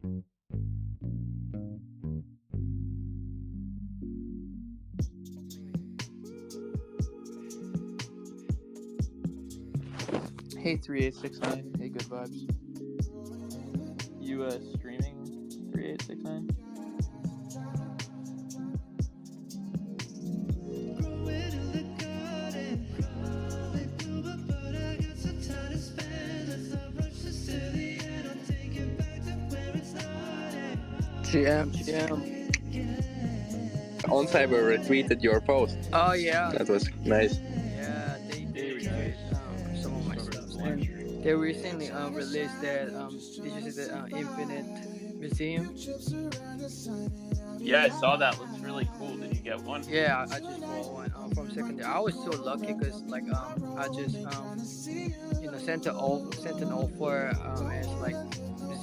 Hey 3869, hey good vibes. You streaming 3869? GM. On Cyber retweeted your post. Oh yeah, That was nice. yeah. They retweet some of my stuff, and they recently released that. Did you see the Infinite Museum? Yeah, I saw that. Looks really cool. Did you get one? Yeah, I just bought one from secondary. I was so lucky because like I just sent an offer as like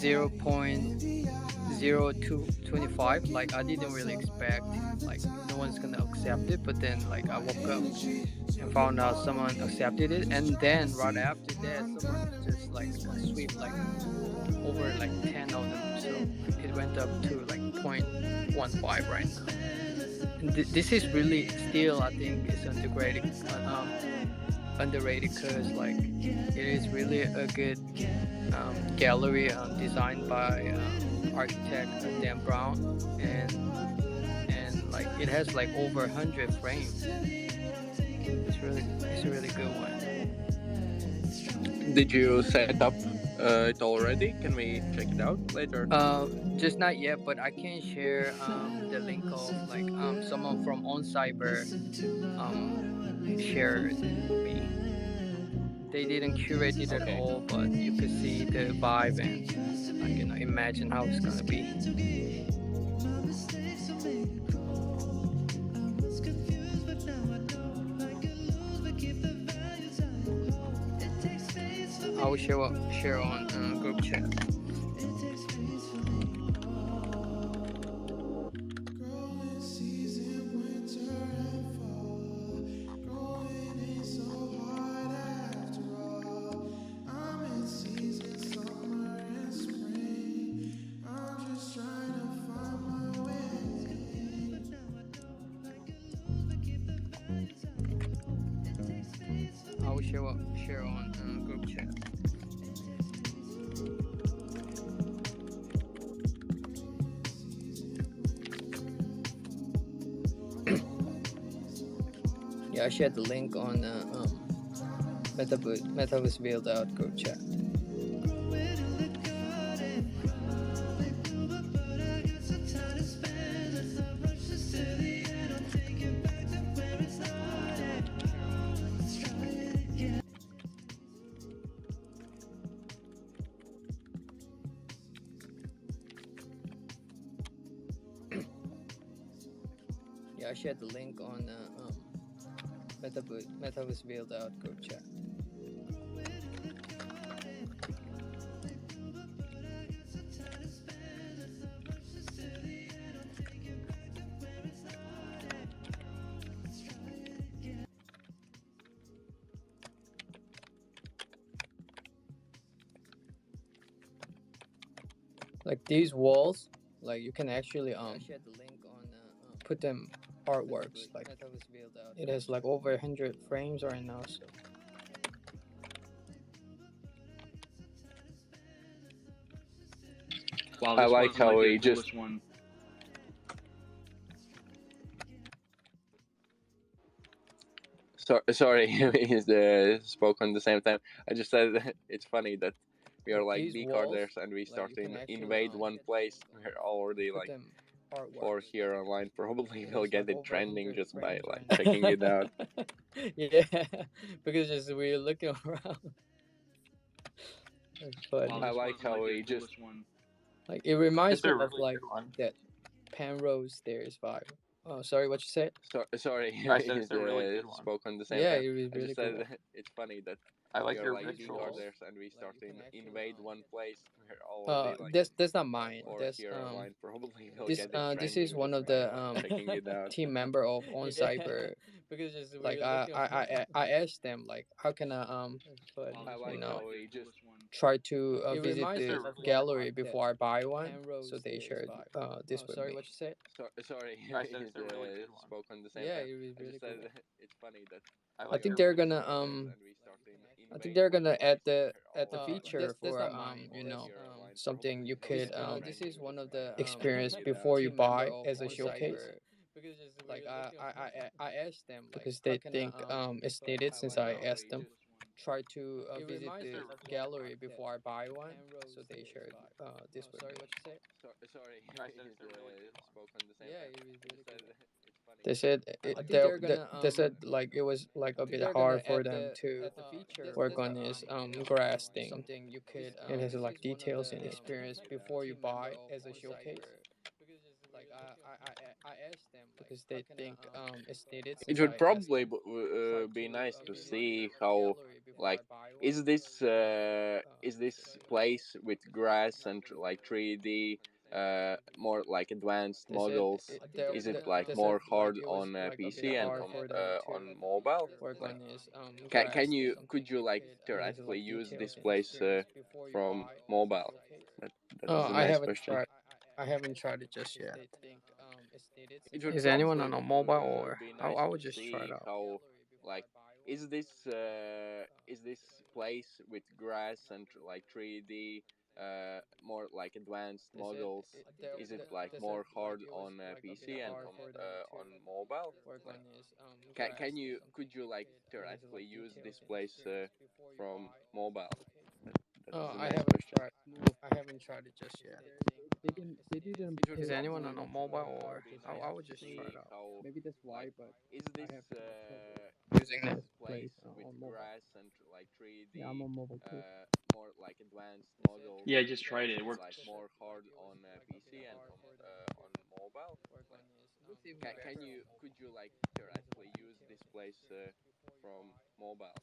0.0225. Like I didn't really expect like no one's gonna accept it, but then like I woke up and found out someone accepted it, and then right after that someone just like sweep like over like 10 of them, so it went up to like 0.15 right now. And this is really still, I think, is underrated because like it is really a good gallery designed by architect Dan Brown, and like it has like over 100 frames. It's a really good one. Did you set up it already? Can we check it out later? Just not yet, but I can share the link of like someone from On Cyber shared me. They didn't curate it at all, but you could see the vibe and like imagine how it's gonna be. I will share on group chat. I will share on group chat. Yeah, I shared the link on Metaverse Build Out group chat. Yeah, I shared the link on Metaverse Build Out group chat. Like these walls, like you can actually I shared the link on put them artworks. Like it has like over 100 frames right now. So wow, I like how he just one. sorry, he spoke on the same time. I just said it's funny that we are like bcarders and we start to invade one place. We're already like 4 here online. Probably we'll get it trending just by like checking it out. Yeah, because just we're looking around. But I like how he just like it reminds me of really like that Penrose Stairs vibe. Oh, sorry, what you said? sorry, I said it's a really good one. spoke on the same Yeah, time. it was I really just good. said it's funny that I like we are your like visuals. bcarders and we start to invade one place. We're already like that's not mine. 4 That's here online. Probably we'll this get it trending this is one just of by the like checking it out. team member of On Cyber. Because just like I asked them like how can I I like how he just try to visit Is the there? gallery before I buy one. So they shared this with me. Sorry, I said we it's a really good one. spoke on the same Yeah, time. it was I just really said cool. it's funny that I I like think their they're place gonna a lot. and we start to I think invade they're one gonna place. add the We're all feature for here online for something you for could brand new, just like experience without before you buy as a showcase. Like I asked them because they think it's needed since I asked them. outrageous. Try to visit Is the there? gallery before I buy one. So they shared this with me. Sorry, I said it's a really good one. spoke on the same time. I just said it's funny They that said they said like it was like a I bit think hard for them to work on this grass thing. It has like details in it. Experience before you buy as a showcase. Like I asked them because they think it's needed it since would I asked probably them. Try be to nice to visit the see how gallery before like I buy one. is this place with grass and like 3D more like advanced They said models, is it like they said more like hard it was on like a bit PC and hard for them to on mobile? work Like on this can grass you thing. could you like It has theoretically like use details this in it. place from mobile? that, that is a I nice haven't question. tried. I haven't tried it just yet. It would Is anyone probably on a mobile or be I nice would to just try it see out. how like is this place with grass and like 3D more like advanced They said models, is it like they said more like hard it was on like a bit PC and hard for them to on mobile? work Like on this grass can you thing. could you like It has theoretically like use details this in it. place from mobile? That is a I nice haven't question. tried. I haven't tried it just yet. It would Is anyone on probably a mobile or be nice I to would just try see it out. how like Using is this this place with grass and like 3D more like advanced models, Yeah, I just tried it. is It it like works. more hard on PC and on mobile? Like can you could you like theoretically use this place from mobile?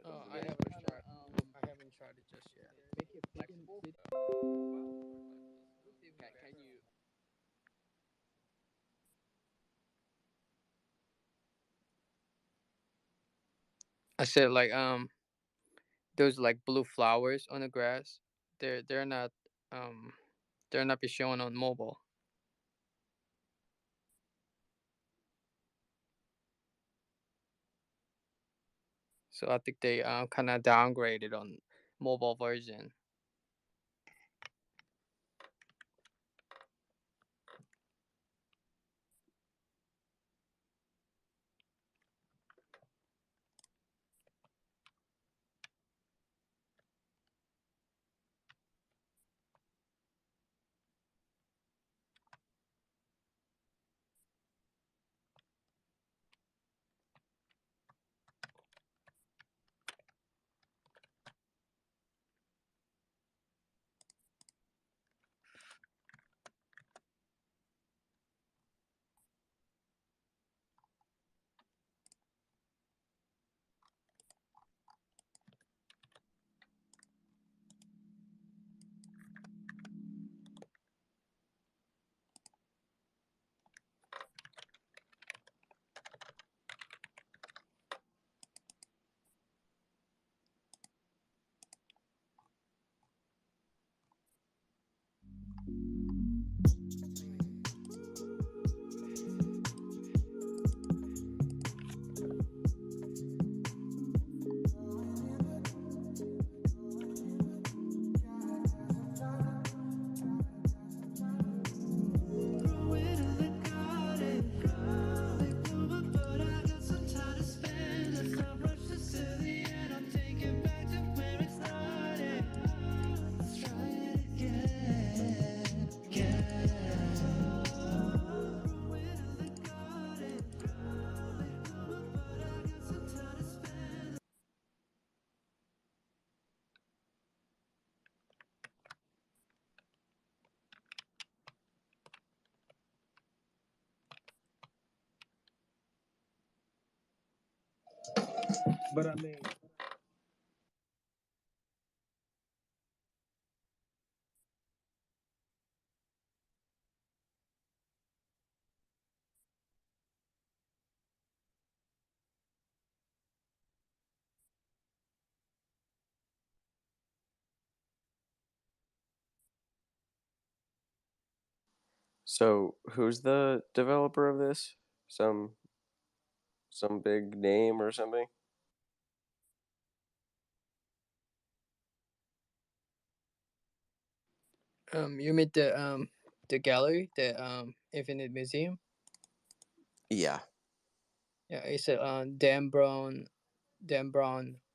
That is a I nice haven't question. tried. I haven't tried it just yet. Mobile? Like can you I said like those like blue flowers on the grass. They're not um they're not be shown on mobile. So I think they kind of downgraded on mobile version. So, who's the developer of this? Some big name or something? You mean the gallery, the Infinite Museum? Yeah. Yeah, it's a Dan Brown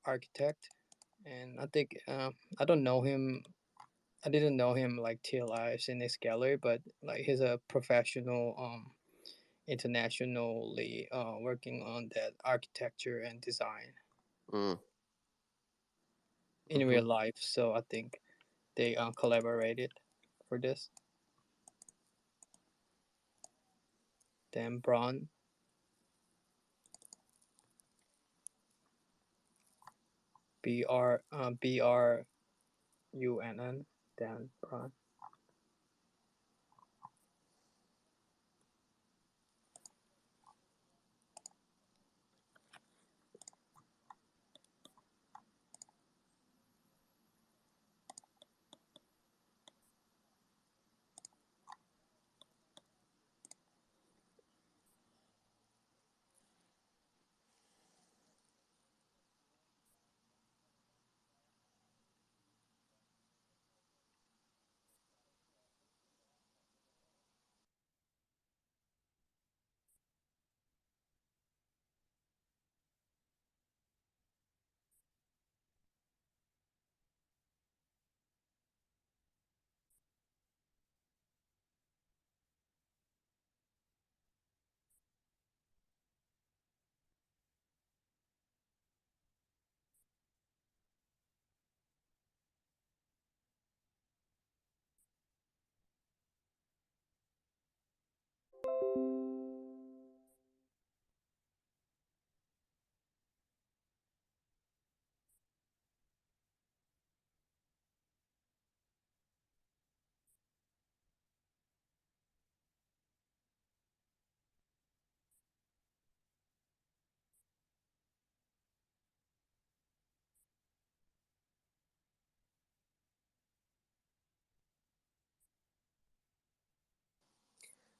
architect, and I think I don't know him. I didn't know him like till I've seen this gallery, but like he's a professional, internationally working on that architecture and design Mm. in real life. So I think they collaborated for this. Dan Brown. BRUNN. Dan Brown.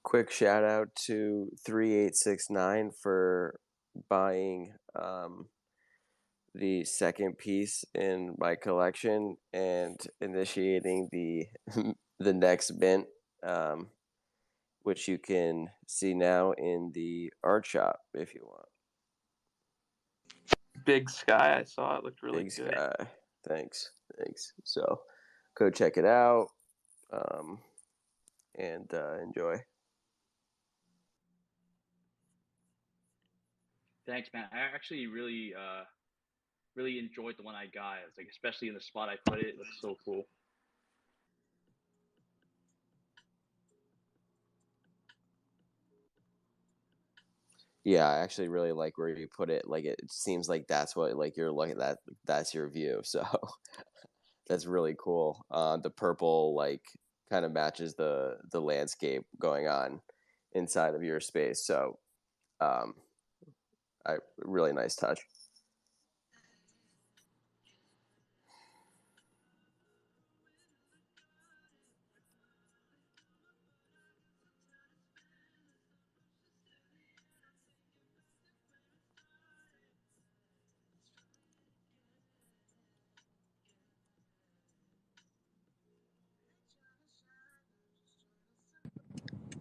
Quick shout out to 3869 for buying the second piece in my collection and initiating the the next mint, which you can see now in the art shop if you want. Big Sky, I saw it, looked really Big good. Sky. Thanks. So go check it out, and enjoy. Thanks, man. I actually really enjoyed the one I got. It's like, especially in the spot I put it, it looks so cool. Yeah, I actually really like where you put it. Like it seems like that's what like you're looking at. That's your view. So that's really cool. The purple like kind of matches the landscape going on inside of your space. So, really nice touch.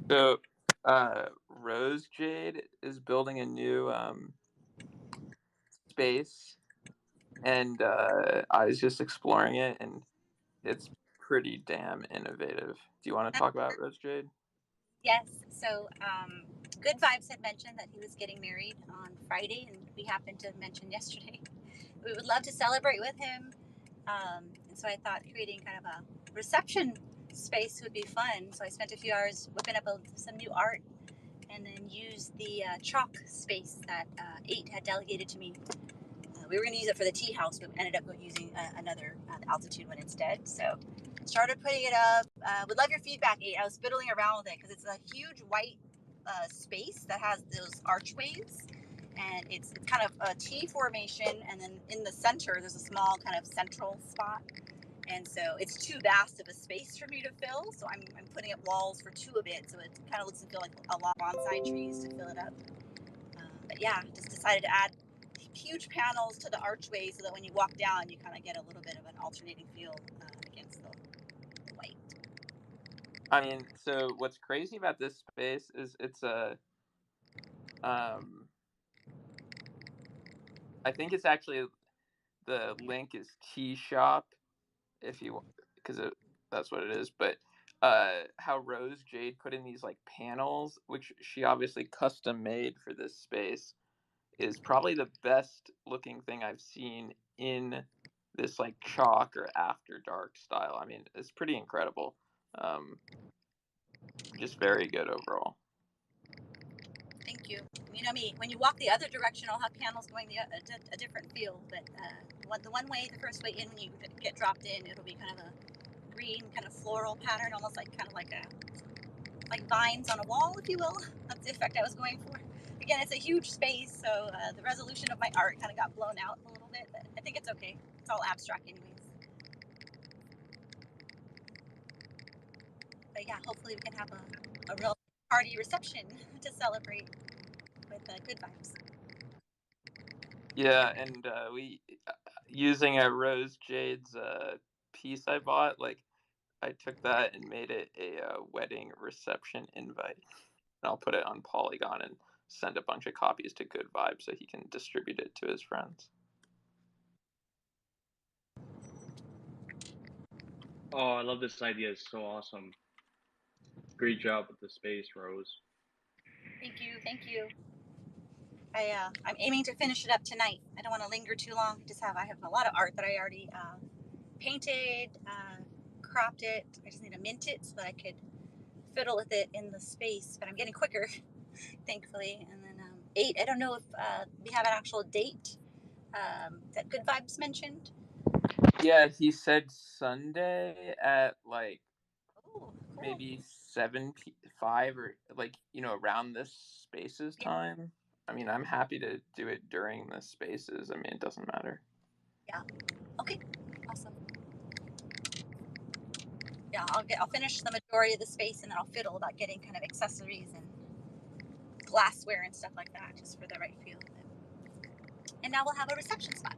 So, Rose Jade is building a new space, and I was just exploring it, and it's pretty damn innovative. Do you want to talk about Rose Jade? Yes. So, Good Vibes had mentioned that he was getting married on Friday, and we happened to mention yesterday. We would love to celebrate with him. And so I thought creating kind of a reception space would be fun. So I spent a few hours whipping up some new art and then used the chalk space that 8 had delegated to me. We were going to use it for the tea house, but ended up using another altitude one instead. So started putting it up. Would love your feedback, 8. I was fiddling around with it because it's a huge white space that has those archways, and it's kind of a T formation, and then in the center there's a small kind of central spot, And so it's too vast of a space for me to fill. So I'm putting up walls for 2 of it. So it kind of looks and feel like a lot of bonsai trees to fill it up. But yeah, just decided to add huge panels to the archway so that when you walk down, you kind of get a little bit of an alternating feel against the white. I mean, so what's crazy about this space is it's a, I think it's actually, the link is Tea Shop, if you, because that's what it is. But how Rose Jade put in these like panels, which she obviously custom made for this space, is probably the best looking thing I've seen in this like chalk or after dark style. I mean, it's pretty incredible. Just very good overall. Thank you. You know me, when you walk the other direction, I'll have panels going a different feel. But the one way, the first way in, when you get dropped in, it'll be kind of a green, kind of floral pattern, almost like like vines on a wall, if you will. That's the effect I was going for. Again, it's a huge space, so the resolution of my art kind of got blown out a little bit, but I think it's okay. It's all abstract anyways. But yeah, hopefully we can have a real party reception to celebrate with good vibes. Yeah, and we, using a Rose Jade's piece I bought, like I took that and made it a wedding reception invite. And I'll put it on Polygon and send a bunch of copies to Good Vibes so he can distribute it to his friends. Oh, I love this idea. It's so awesome. Great job with the space, Rose. Thank you, thank you. I'm aiming to finish it up tonight. I don't want to linger too long. I have a lot of art that I already painted, cropped it. I just need to mint it so that I could fiddle with it in the space. But I'm getting quicker, thankfully. And then 8. I don't know if we have an actual date that Good Vibes mentioned. Yeah, he said Sunday at like cool. maybe 5 or like, around this spaces time. I mean, I'm happy to do it during the spaces. I mean, it doesn't matter. Yeah. Okay. Awesome. Yeah, I'll finish the majority of the space and then I'll fiddle about getting kind of accessories and glassware and stuff like that, just for the right feel. And now we'll have a reception spot.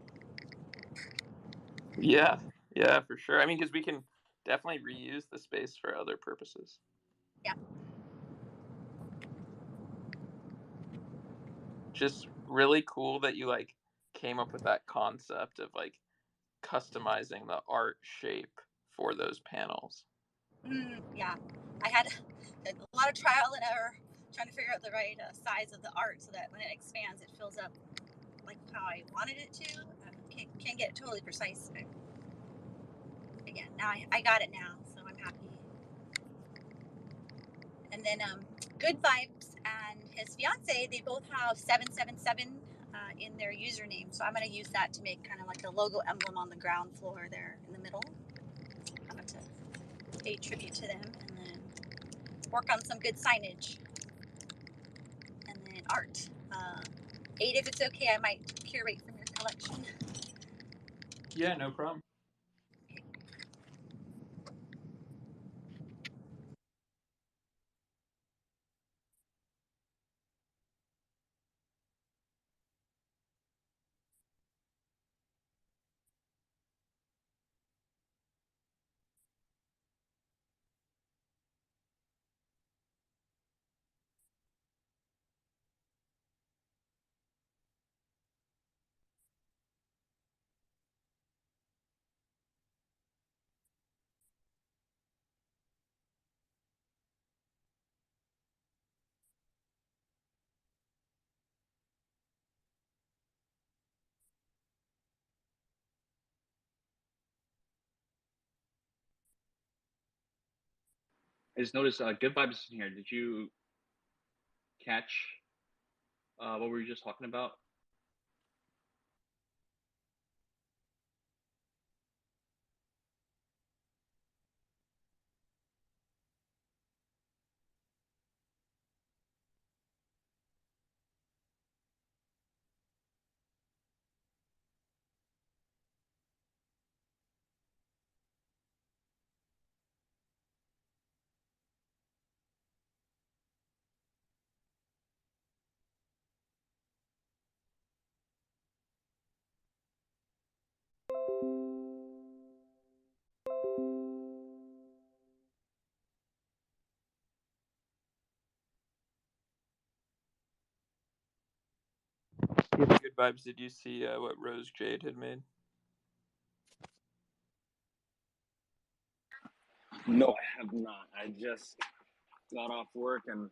Yeah, for sure. I mean, because we can definitely reuse the space for other purposes. Yeah. Just really cool that you like came up with that concept of like customizing the art shape for those panels. Yeah, I had a lot of trial and error trying to figure out the right size of the art so that when it expands, it fills up like how I wanted it to. Can't get totally precise, but again, now I got it now, so I'm happy. And then Good Vibes and his fiance, they both have 777 in their username, so I'm going to use that to make kind of like a logo emblem on the ground floor there in the middle. I'm going to pay tribute to them and then work on some good signage and then art. 8, if it's okay, I might curate from your collection. Yeah, no problem. I just noticed Good Vibes is in here. Did you catch what we were just talking about? Good vibes. Did you see what Rose Jade had made? No, I have not. I just got off work and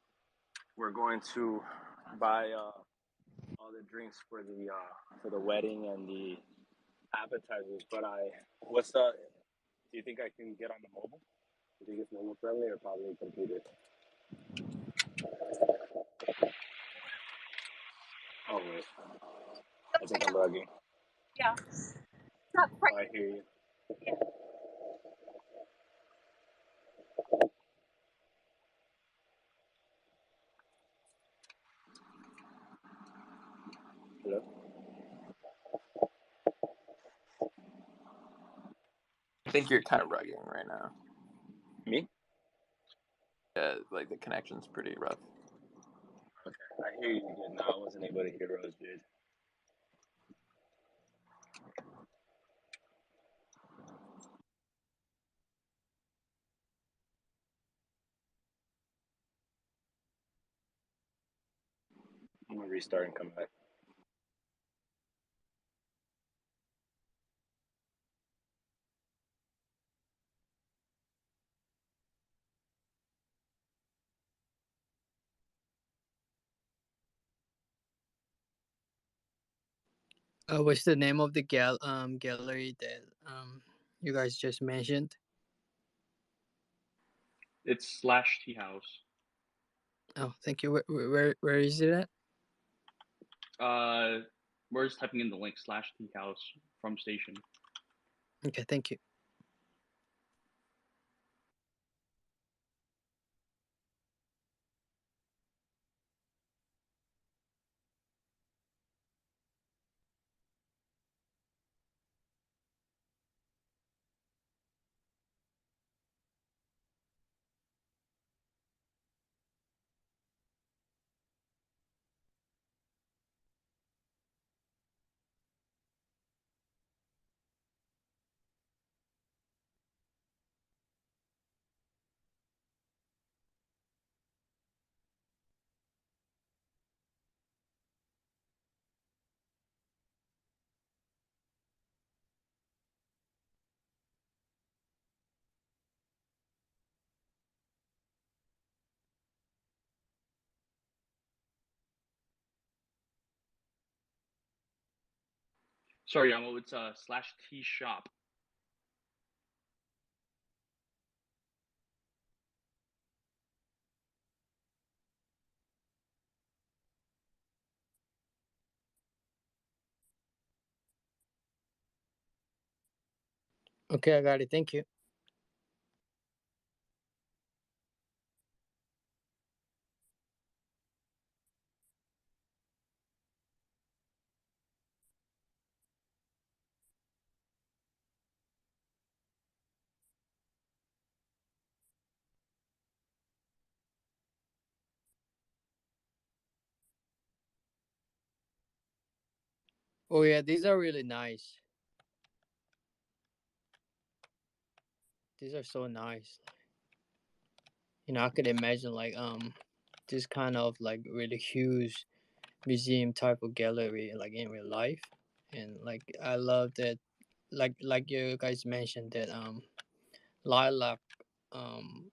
we're going to buy all the drinks for the wedding and the appetizers. But what's the? Do you think I can get on the mobile? Do you think it's mobile friendly or probably computer? Oh wait, I think I'm bugging. Yeah. Not quite. I hear you. Yeah. Hello? I think you're kind of rugging right now. Me? Yeah, like the connection's pretty rough. Okay, I hear you good now. I wasn't able to hear Rose, dude. I'm gonna restart and come back. What's the name of the gallery that you guys just mentioned? It's /Tea House. Oh, thank you. Where is it at? We're just typing in the link /Tea House from station. Okay, thank you. Sorry, Yamo, it's /Tea Shop. Okay, I got it. Thank you. Oh yeah, these are really nice. These are so nice. I could imagine like this kind of like really huge museum type of gallery like in real life, and like I love that, like you guys mentioned that lilac um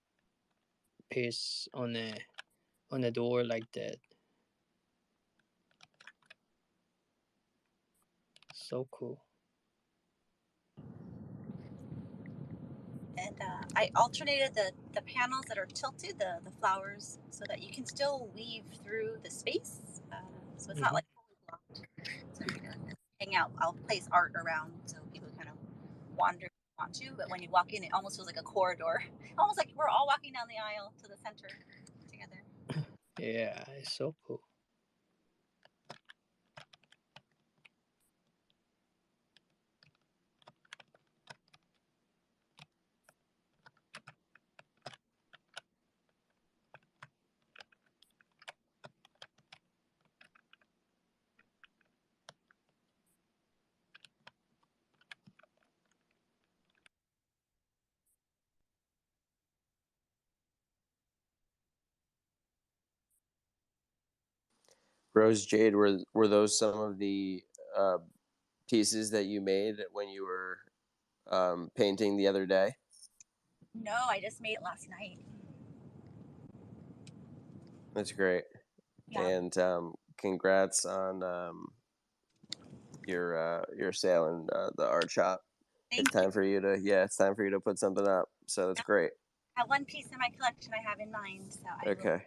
piece on the door like that. So cool. And I alternated the panels that are tilted, the flowers, so that you can still weave through the space. So it's not like fully blocked. So you can hang out. I'll place art around so people kind of wander if they want to. But when you walk in, it almost feels like a corridor, almost like we're all walking down the aisle to the center together. Yeah, it's so cool. Rose Jade, were those some of the pieces that you made when you were painting the other day? No, I just made it last night. That's great. Yeah. And congrats on your sale in the art shop. Thank It's time you. for you to it's time for you to put something up. So that's great. I have one piece in my collection I have in mind. So Okay.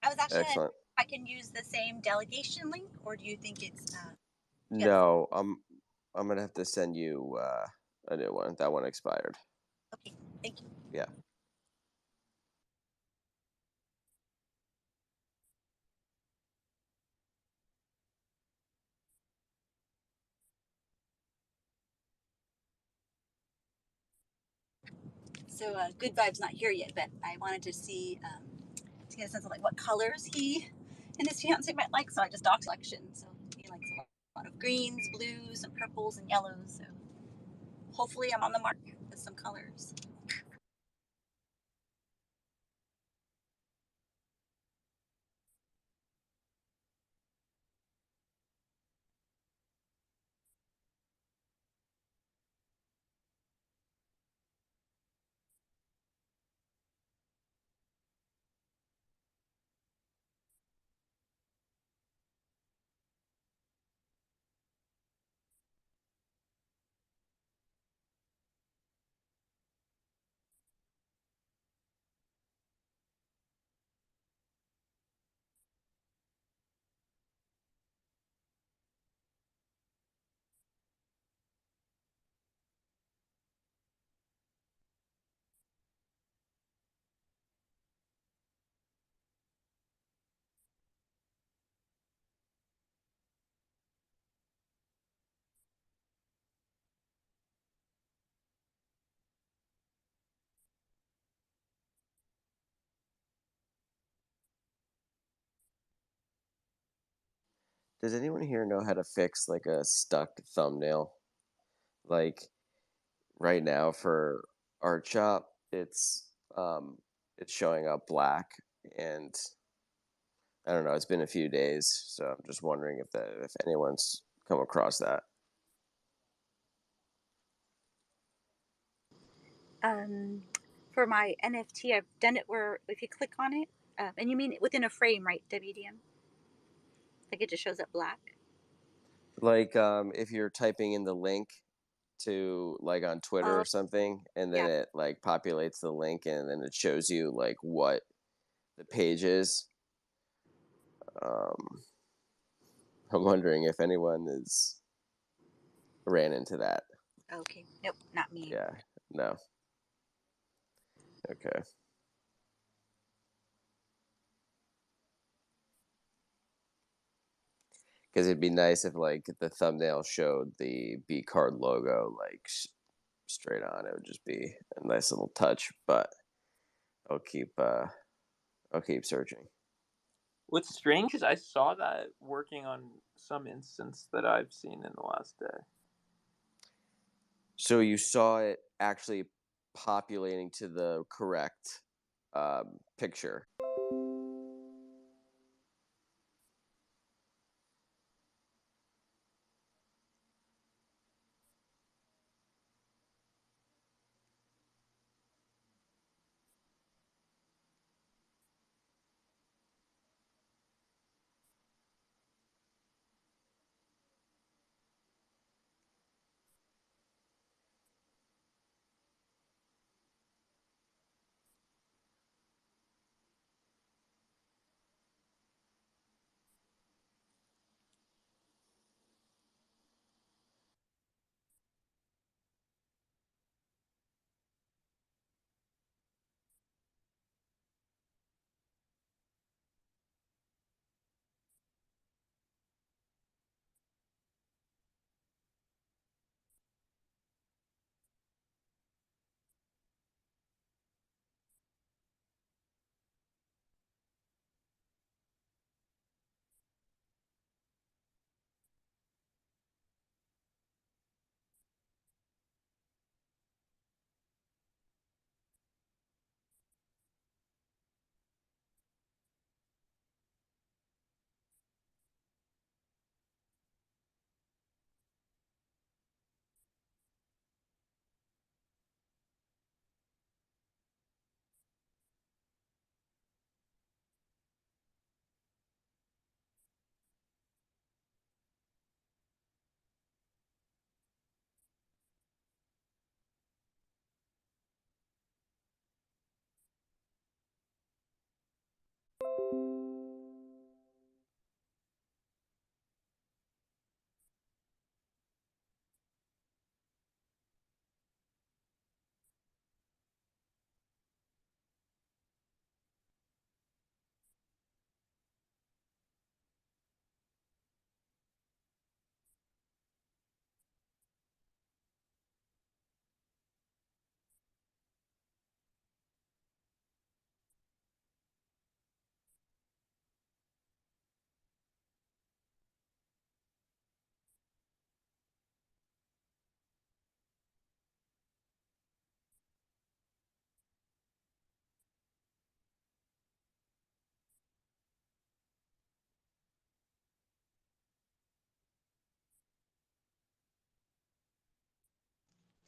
I was actually Excellent. I can use the same delegation link, or do you think it's No, I'm gonna have to send you a new one. That one expired. okay? Thank you. Yeah. So Good Vibes not here yet, but I wanted to see to get a sense of like what colors he and his fiance might like. So I just dog selection. So he likes a lot of greens, blues, and purples and yellows. So hopefully I'm on the mark with some colors. Does anyone here know how to fix like a stuck thumbnail? Like right now for art shop, it's showing up black, and I don't know. It's been a few days, so I'm just wondering if anyone's come across that. For my NFT, I've done it where if you click on it, and you mean within a frame, right, WDM? Like it just shows up black. Like if you're typing in the link to like on Twitter or something, and then it like populates the link, and then it shows you like what the page is. I'm wondering if anyone is ran into that. Okay. Nope, not me. Yeah. No. Okay. Because it'd be nice if like the thumbnail showed the Bcard logo like straight on. It would just be a nice little touch. But I'll keep searching. What's strange is I saw that working on some instance that I've seen in the last day. So you saw it actually populating to the correct picture.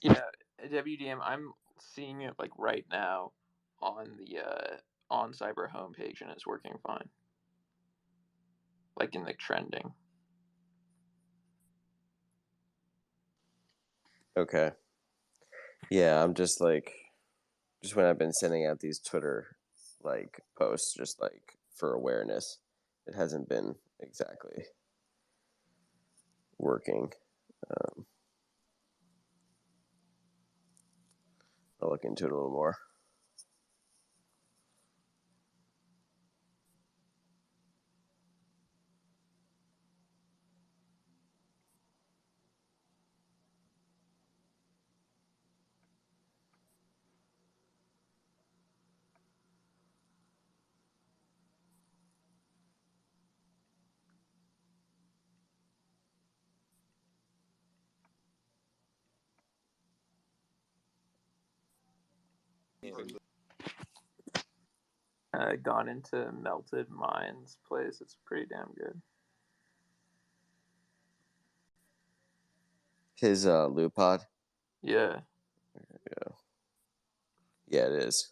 Yeah, WDM. I'm seeing it like right now on the on Cyber homepage, and it's working fine. Like in the trending. Okay. Yeah, I'm just like, just when I've been sending out these Twitter like posts, just like for awareness, it hasn't been exactly working. I'll look into it a little more. Gone into Melted Mind's place. It's pretty damn good. His loop pod? Yeah. Yeah, it is.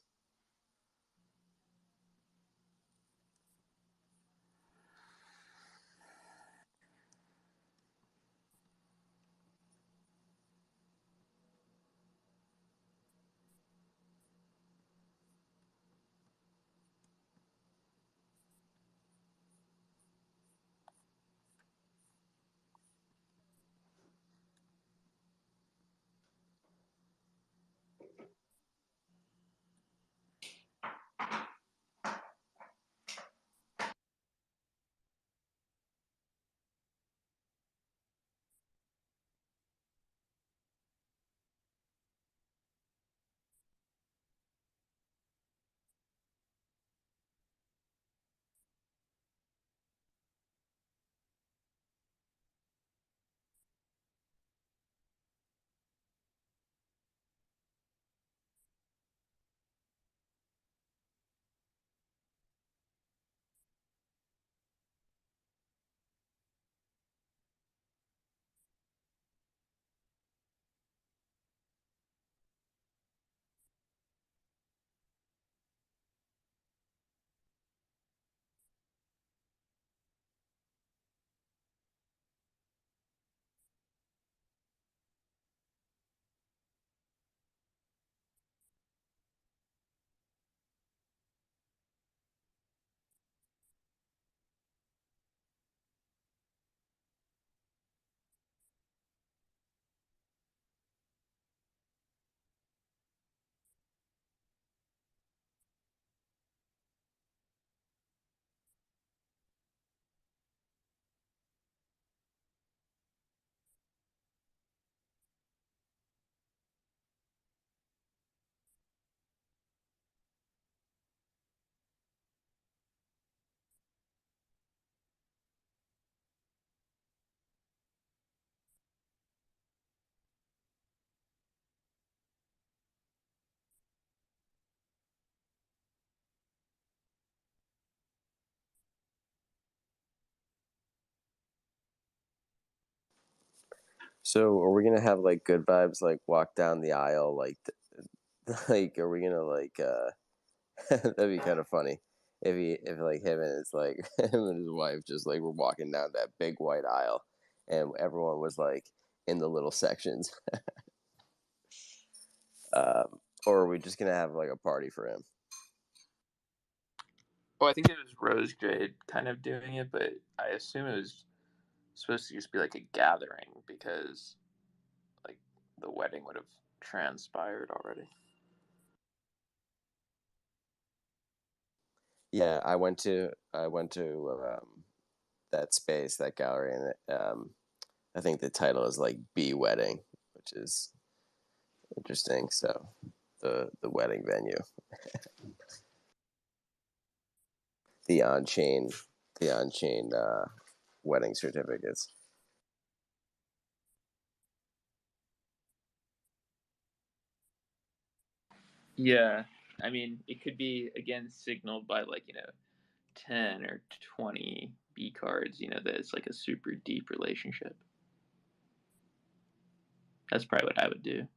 So, are we gonna have like good vibes, like walk down the aisle, like, like, are we gonna like, that'd be kind of funny if like him and his like him and his wife just like were walking down that big white aisle, and everyone was like in the little sections. Or are we just gonna have like a party for him? Oh, I think it was Rose Jade kind of doing it, but I assume it was supposed to just be like a gathering because like the wedding would have transpired already. Yeah, I went to that space, that gallery, and I think the title is like B Wedding, which is interesting. So the wedding venue, the on chain wedding certificates. Yeah, I mean, it could be again signaled by like 10 or 20 Bcards. That it's like a super deep relationship. That's probably what I would do.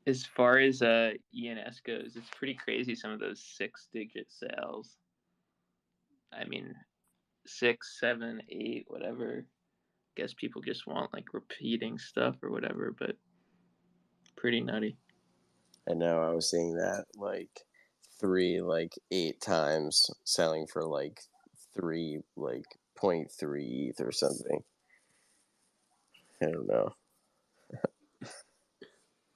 as far as ENS goes, it's pretty crazy. Some of those 6-digit sales. I mean, 6, 7, 8, whatever. Guess people just want like repeating stuff or whatever, but pretty nutty. I know. I was seeing that like 3, like 8 times, selling for like 3, like 0.3 ETH or something. I don't know.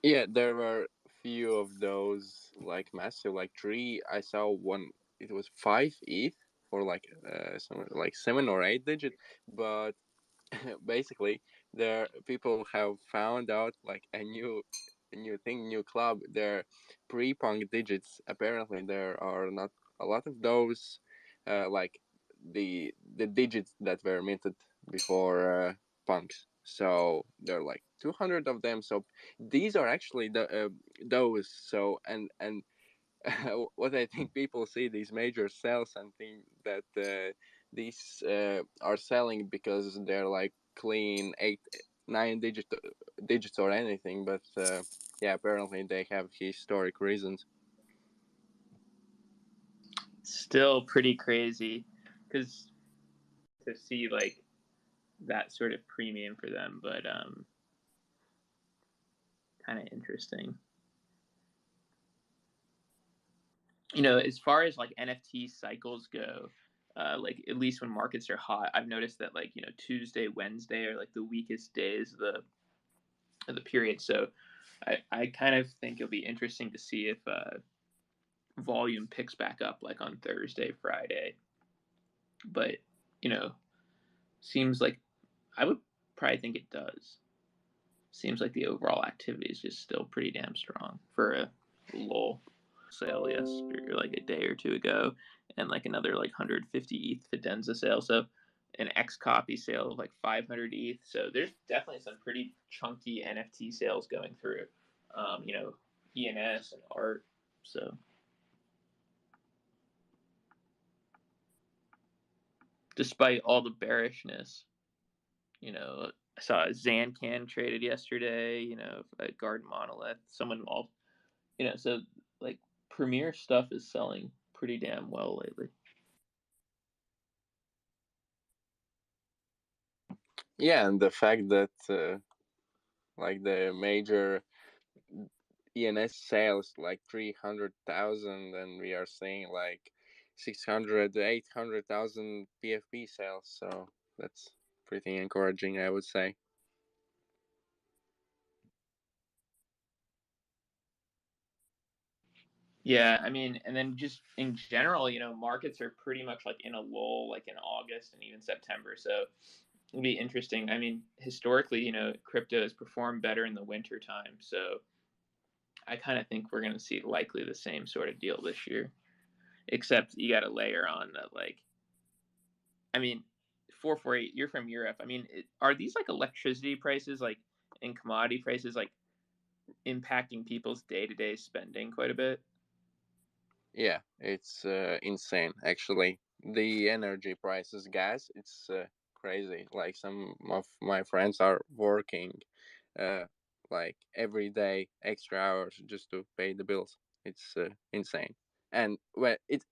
Yeah, there were few of those like massive, like 3. I saw one. It was 5 ETH for like some like 7 or 8 digit, but basically there people have found out like a new thing, new club. They're pre-punk digits. Apparently there are not a lot of those like the digits that were minted before punks. So there are like 200 of them. So these are actually the those. So and what I think people see these major sales and think that these are selling because they're like clean 8, 9 digits or anything, but yeah, apparently they have historic reasons. Still pretty crazy, because to see like that sort of premium for them, but kind of interesting. You know, as far as like NFT cycles go, like at least when markets are hot, I've noticed that like, you know, Tuesday, Wednesday are like the weakest days of the period. So I kind of think it'll be interesting to see if volume picks back up like on Thursday, Friday. But, you know, seems like I would probably think it does. Seems like the overall activity is just still pretty damn strong for a lull sale yesterday, like a day or two ago, and like another like 150 ETH Fidenza sale. So an X copy sale of like 500 ETH. So there's definitely some pretty chunky NFT sales going through. You know, ENS and art. So despite all the bearishness, you know, I saw Zancan traded yesterday. You know, Guard Monolith. Someone all, you know, so like Premier stuff is selling pretty damn well lately. Yeah, and the fact that like the major ENS sales like 300,000, and we are seeing like 600, 800,000 PFP sales. So that's pretty encouraging, I would say. Yeah, I mean, and then just in general, you know, markets are pretty much like in a lull, like in August and even September. So it'll be interesting. I mean, historically, you know, crypto has performed better in the winter time. So I kind of think we're going to see likely the same sort of deal this year, except you got to layer on that, like, I mean, 448, you're from Europe. I mean, are these like electricity prices, like, and commodity prices, like, impacting people's day to day spending quite a bit? Yeah, it's insane actually. The energy prices, gas, it's crazy. Like some of my friends are working uh, like every day extra hours just to pay the bills. It's insane. And well, it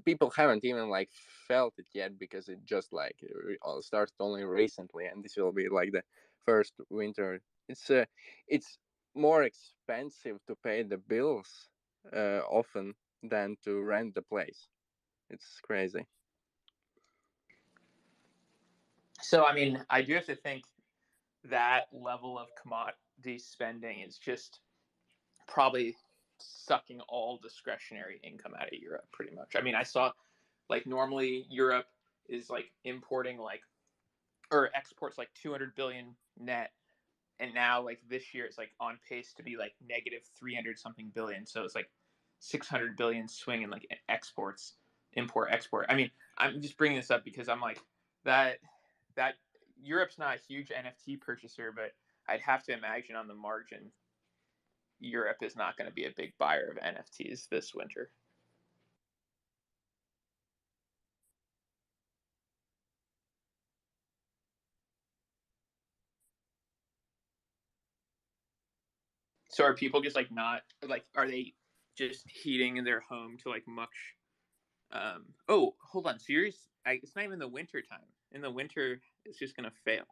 people haven't even like felt it yet because it just like all started only recently, and this will be like the first winter. It's more expensive to pay the bills often than to rent the place. It's crazy. So, I mean, I do have to think that level of commodity spending is just probably sucking all discretionary income out of Europe pretty much. I mean, I saw like normally Europe is like importing like or exports like 200 billion net, and now like this year it's like on pace to be like negative 300 something billion. So it's like 600 billion swing in like exports, import export. I mean, I'm just bringing this up because I'm like that Europe's not a huge NFT purchaser, but I'd have to imagine on the margin Europe is not going to be a big buyer of NFTs this winter. So are people just like not like, are they just heating in their home to like much? Oh, hold on. So it's not even the winter time. In the winter, it's just gonna fail.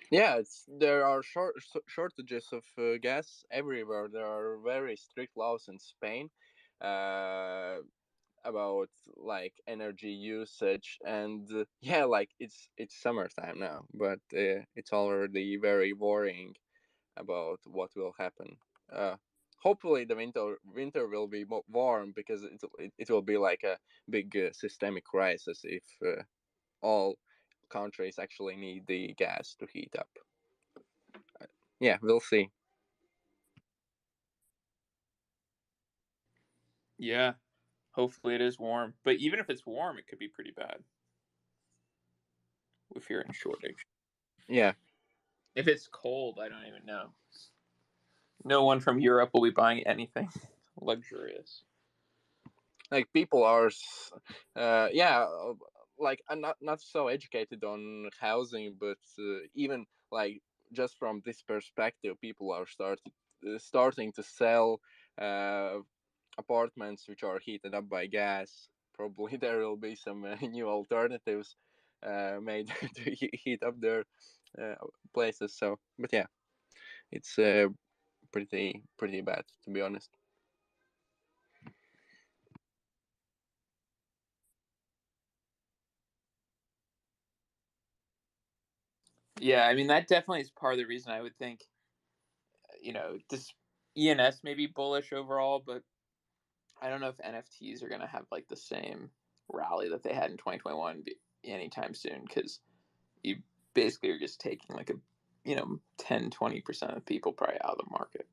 Yeah, there are shortages of gas everywhere. There are very strict laws in Spain about like energy usage, and yeah, like it's summertime now, but it's already very worrying about what will happen. Hopefully, the winter will be warm, because it will be like a big systemic crisis if all countries actually need the gas to heat up. Yeah, we'll see. Yeah, hopefully it is warm. But even if it's warm, it could be pretty bad if you're in shortage. Yeah. If it's cold, I don't even know. No one from Europe will be buying anything luxurious. Like people are, yeah, like I'm not so educated on housing, but even like just from this perspective, people are starting to sell apartments which are heated up by gas. Probably there will be some new alternatives made to heat up their places. So, but yeah, it's pretty bad, to be honest. Yeah, I mean that definitely is part of the reason I would think, this ENS may be bullish overall, but I don't know if NFTs are going to have like the same rally that they had in 2021 anytime soon, because you basically are just taking like 10-20% of people probably out of the market.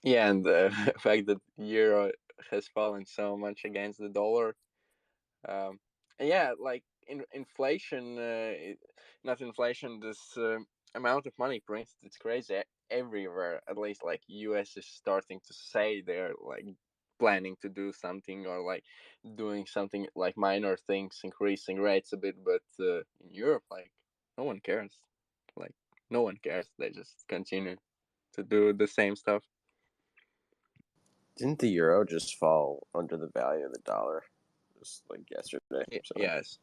Yeah, and the fact that euro has fallen so much against the dollar. Yeah, like inflation, not inflation, this amount of money printed, it's crazy everywhere. At least like US is starting to say they're like planning to do something, or like doing something like minor things, increasing rates a bit, but in Europe, like no one cares. Like no one cares. They just continue to do the same stuff. Didn't the euro just fall under the value of the dollar just like yesterday? Yes.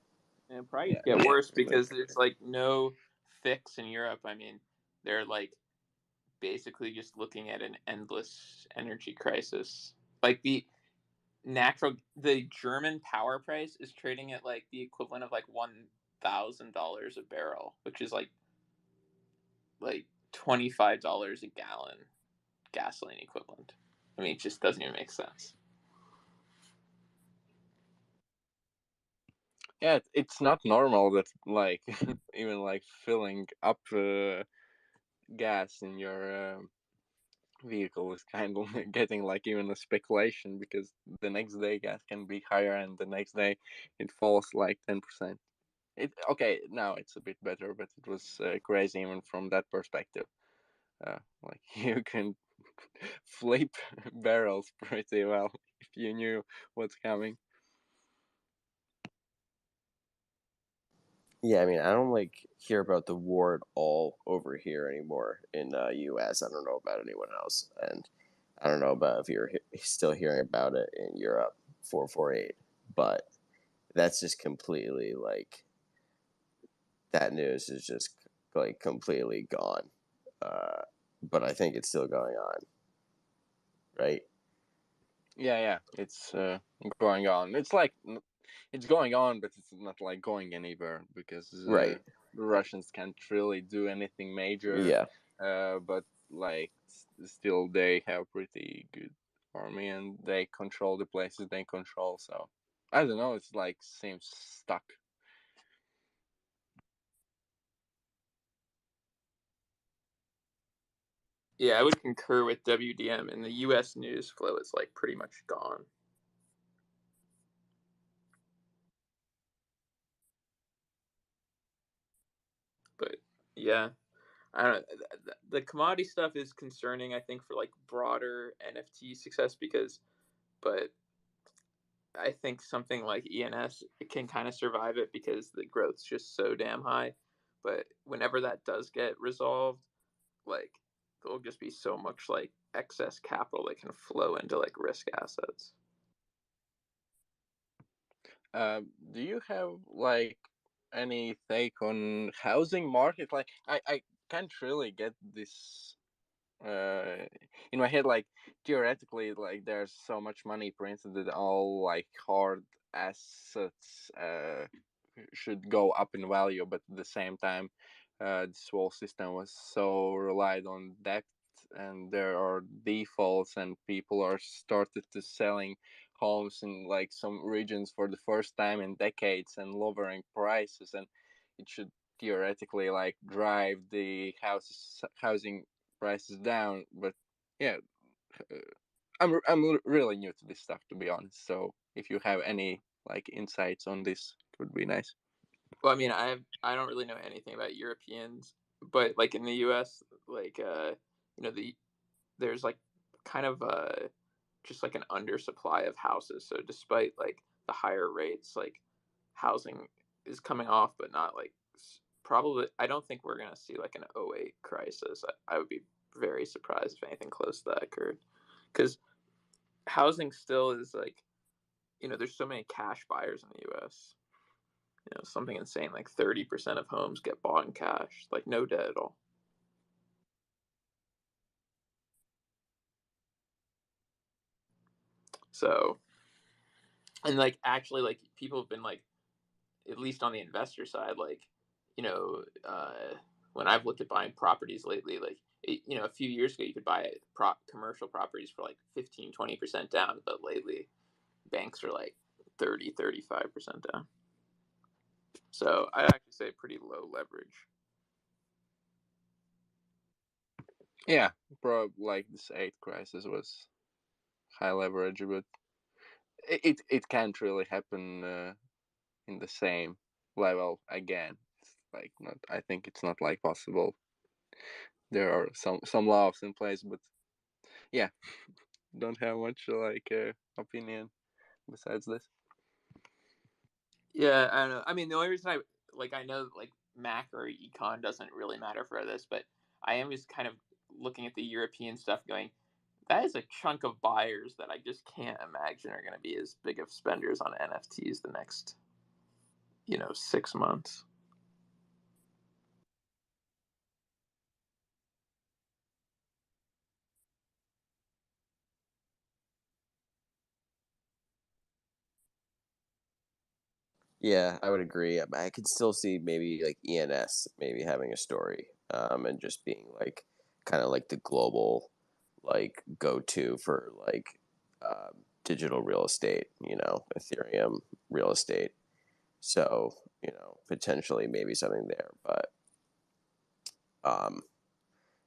And it probably get worse because there's like no fix in Europe. I mean, they're like basically just looking at an endless energy crisis. Like the German power price is trading at like the equivalent of like $1,000 a barrel, which is like $25 a gallon gasoline equivalent. I mean, it just doesn't even make sense. Yeah, it's not normal that like even like filling up gas in your vehicle is kind of getting like even a speculation, because the next day gas can be higher, and the next day it falls like 10%. Okay, now it's a bit better, but it was crazy even from that perspective. Like you can flip barrels pretty well if you knew what's coming. Yeah, I mean, I don't like hear about the war at all over here anymore in the U.S. I don't know about anyone else, and I don't know about if you're still hearing about it in Europe. 448, but that's just completely like that news is just like completely gone. But I think it's still going on, right? Yeah, it's going on. It's like it's going on, but it's not like going anywhere, because Right. the Russians can't really do anything major. Yeah. But like still they have pretty good army, and they control the places they control. So I don't know. It's like seems stuck. Yeah, I would concur with WDM, and the U.S. news flow is like pretty much gone. But yeah, I don't know. The commodity stuff is concerning, I think, for like broader NFT success, but I think something like ENS can kind of survive it because the growth's just so damn high. But whenever that does get resolved, like there'll just be so much like excess capital that can flow into like risk assets. Do you have like any take on housing market? Like I can't really get this in my head. Like theoretically, like there's so much money printed that all like hard assets should go up in value, but at the same time, this whole system was so relied on debt, and there are defaults, and people are started to selling homes in like some regions for the first time in decades and lowering prices, and it should theoretically like drive the housing prices down. But yeah, I'm really new to this stuff, to be honest. So if you have any like insights on this, it would be nice. Well, I mean, I don't really know anything about Europeans, but like in the U.S., like there's like kind of just like an undersupply of houses. So despite like the higher rates, like housing is coming off, but not like probably. I don't think we're gonna see like an '08 crisis. I would be very surprised if anything close to that occurred, because housing still is like there's so many cash buyers in the U.S. Something insane like 30% of homes get bought in cash, like no debt at all. So, and like actually, like people have been like, at least on the investor side, like, when I've looked at buying properties lately, like, a few years ago, you could buy commercial properties for like 15-20% down, but lately banks are like 30-35% down. So I'd actually say pretty low leverage. Yeah, probably like this 8th crisis was high leverage, but it can't really happen in the same level again. It's like not. I think it's not like possible. There are some laws in place, but yeah, don't have much like opinion besides this. Yeah, I don't know. I mean, the only reason I know like macro econ doesn't really matter for this, but I am just kind of looking at the European stuff going, that is a chunk of buyers that I just can't imagine are going to be as big of spenders on NFTs the next 6 months. Yeah, I would agree. I could still see maybe like ENS maybe having a story, and just being like kind of like the global like go-to for like digital real estate, Ethereum real estate. So, potentially maybe something there, but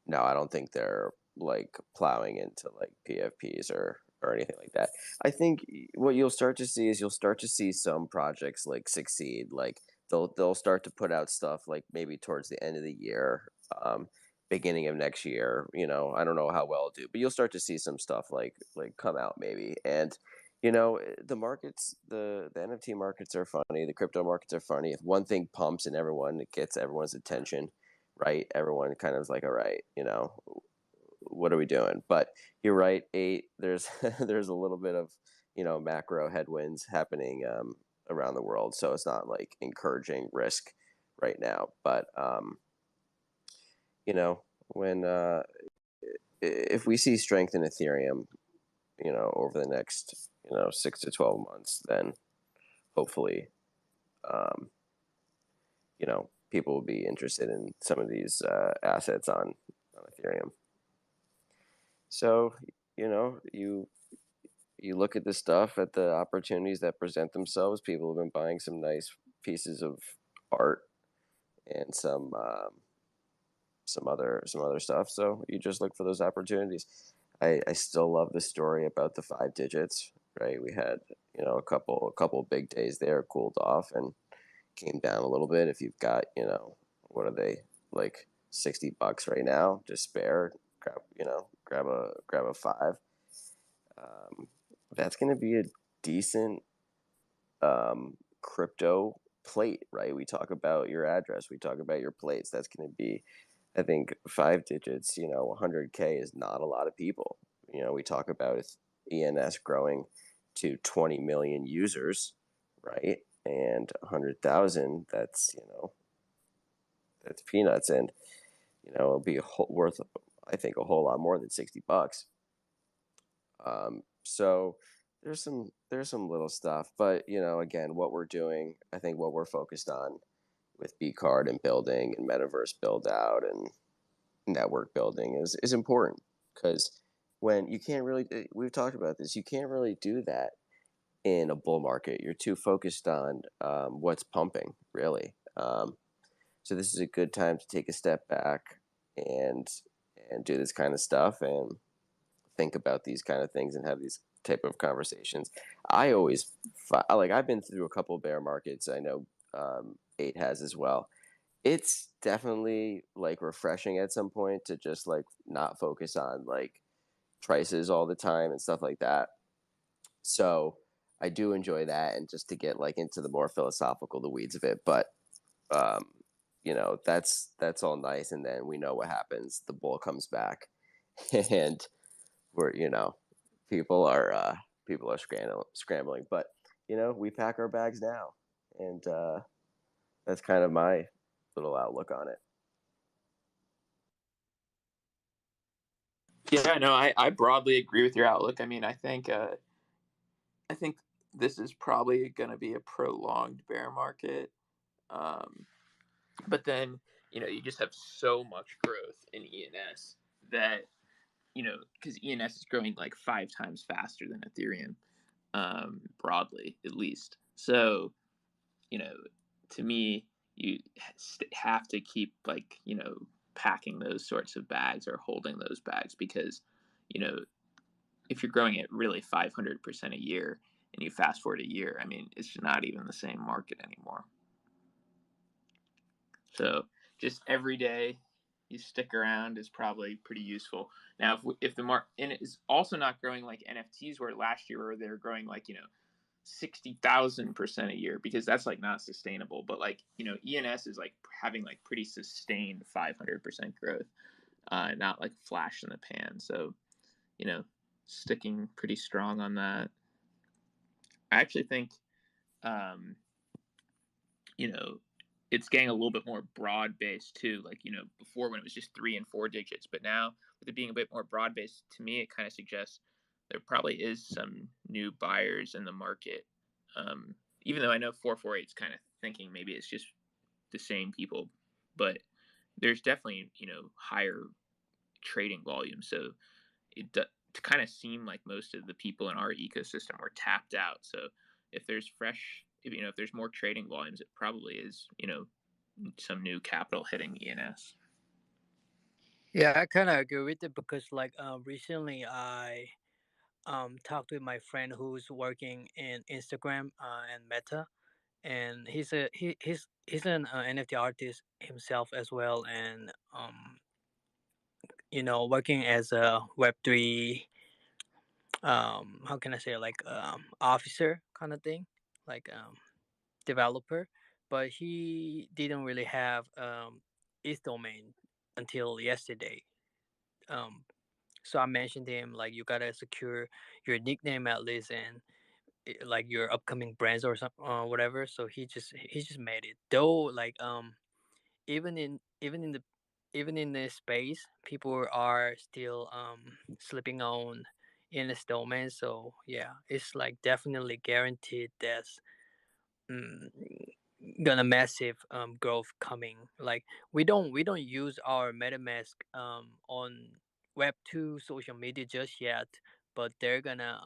no, I don't think they're like plowing into like PFPs or anything like that. I think what you'll start to see is you'll start to see some projects like succeed. Like they'll start to put out stuff like maybe towards the end of the year, beginning of next year. I don't know how well it'll do, but you'll start to see some stuff like come out maybe. And the markets, the NFT markets are funny. The crypto markets are funny. If one thing pumps and it gets everyone's attention, right? Everyone kind of is like, all right, what are we doing? But you're right, there's there's a little bit of macro headwinds happening around the world, so it's not like encouraging risk right now. But when if we see strength in Ethereum, over the next 6 to 12 months, then hopefully, people will be interested in some of these assets on Ethereum. So, you look at this stuff, at the opportunities that present themselves. People have been buying some nice pieces of art and some other stuff. So you just look for those opportunities. I still love the story about the 5 digits. Right, we had a couple big days there, cooled off, and came down a little bit. If you've got what are they, like $60 right now to spare, grab a 5. That's going to be a decent crypto plate, right? We talk about your address, we talk about your plates. That's going to be, I think, 5 digits. 100K is not a lot of people. We talk about ENS growing to 20 million users, right? And 100,000, that's peanuts, and it'll be worth, I think, a whole lot more than $60. So there's some little stuff, but again, what we're doing, I think what we're focused on with Bcard and building and metaverse build out and network building is important, because when you can't really, we've talked about this, you can't really do that in a bull market. You're too focused on what's pumping, really. So this is a good time to take a step back and do this kind of stuff and think about these kind of things and have these type of conversations. I always I've been through a couple of bear markets. I know 8 has as well. It's definitely like refreshing at some point to just like not focus on like prices all the time and stuff like that. So I do enjoy that, and just to get like into the more philosophical, the weeds of it. But that's all nice, and then we know what happens. The bull comes back, and we're people are scrambling. But we pack our bags now, and that's kind of my little outlook on it. Yeah, no, I broadly agree with your outlook. I mean, I think this is probably going to be a prolonged bear market, but then you just have so much growth in ENS that because ENS is growing like 5 times faster than Ethereum, broadly at least. So to me, you have to keep like packing those sorts of bags or holding those bags, because if you're growing at really 500% a year and you fast forward a year, I mean, it's not even the same market anymore. So just every day you stick around is probably pretty useful. Now, if the market, and it is also not growing like NFTs were last year, where they're growing like 60,000% a year, because that's like not sustainable. But like ENS is like having like pretty sustained 500% growth, not like flash in the pan. So sticking pretty strong on that. I actually think it's getting a little bit more broad based too. Like before, when it was just 3 and 4 digits, but now with it being a bit more broad based, to me it kind of suggests there probably is some new buyers in the market. Even though I know 448 is kind of thinking maybe it's just the same people, but there's definitely higher trading volume. So it to kind of seem like most of the people in our ecosystem were tapped out. So if there's if there's more trading volumes, it probably is some new capital hitting ENS. Yeah, I kind of agree with it, because like recently I talked with my friend who's working in Instagram and Meta, and he's an NFT artist himself as well, and working as a Web3, how can I say, like officer kind of thing, like developer, but he didn't really have his domain until yesterday. Um, so I mentioned to him, like, you gotta secure your nickname at least, and like your upcoming brands or something, whatever. So he just made it, though. Like even in the this space, people are still slipping on in this domain. So yeah, it's like definitely guaranteed that's mm, gonna massive growth coming. Like we don't use our MetaMask on Web2 social media just yet, but they're gonna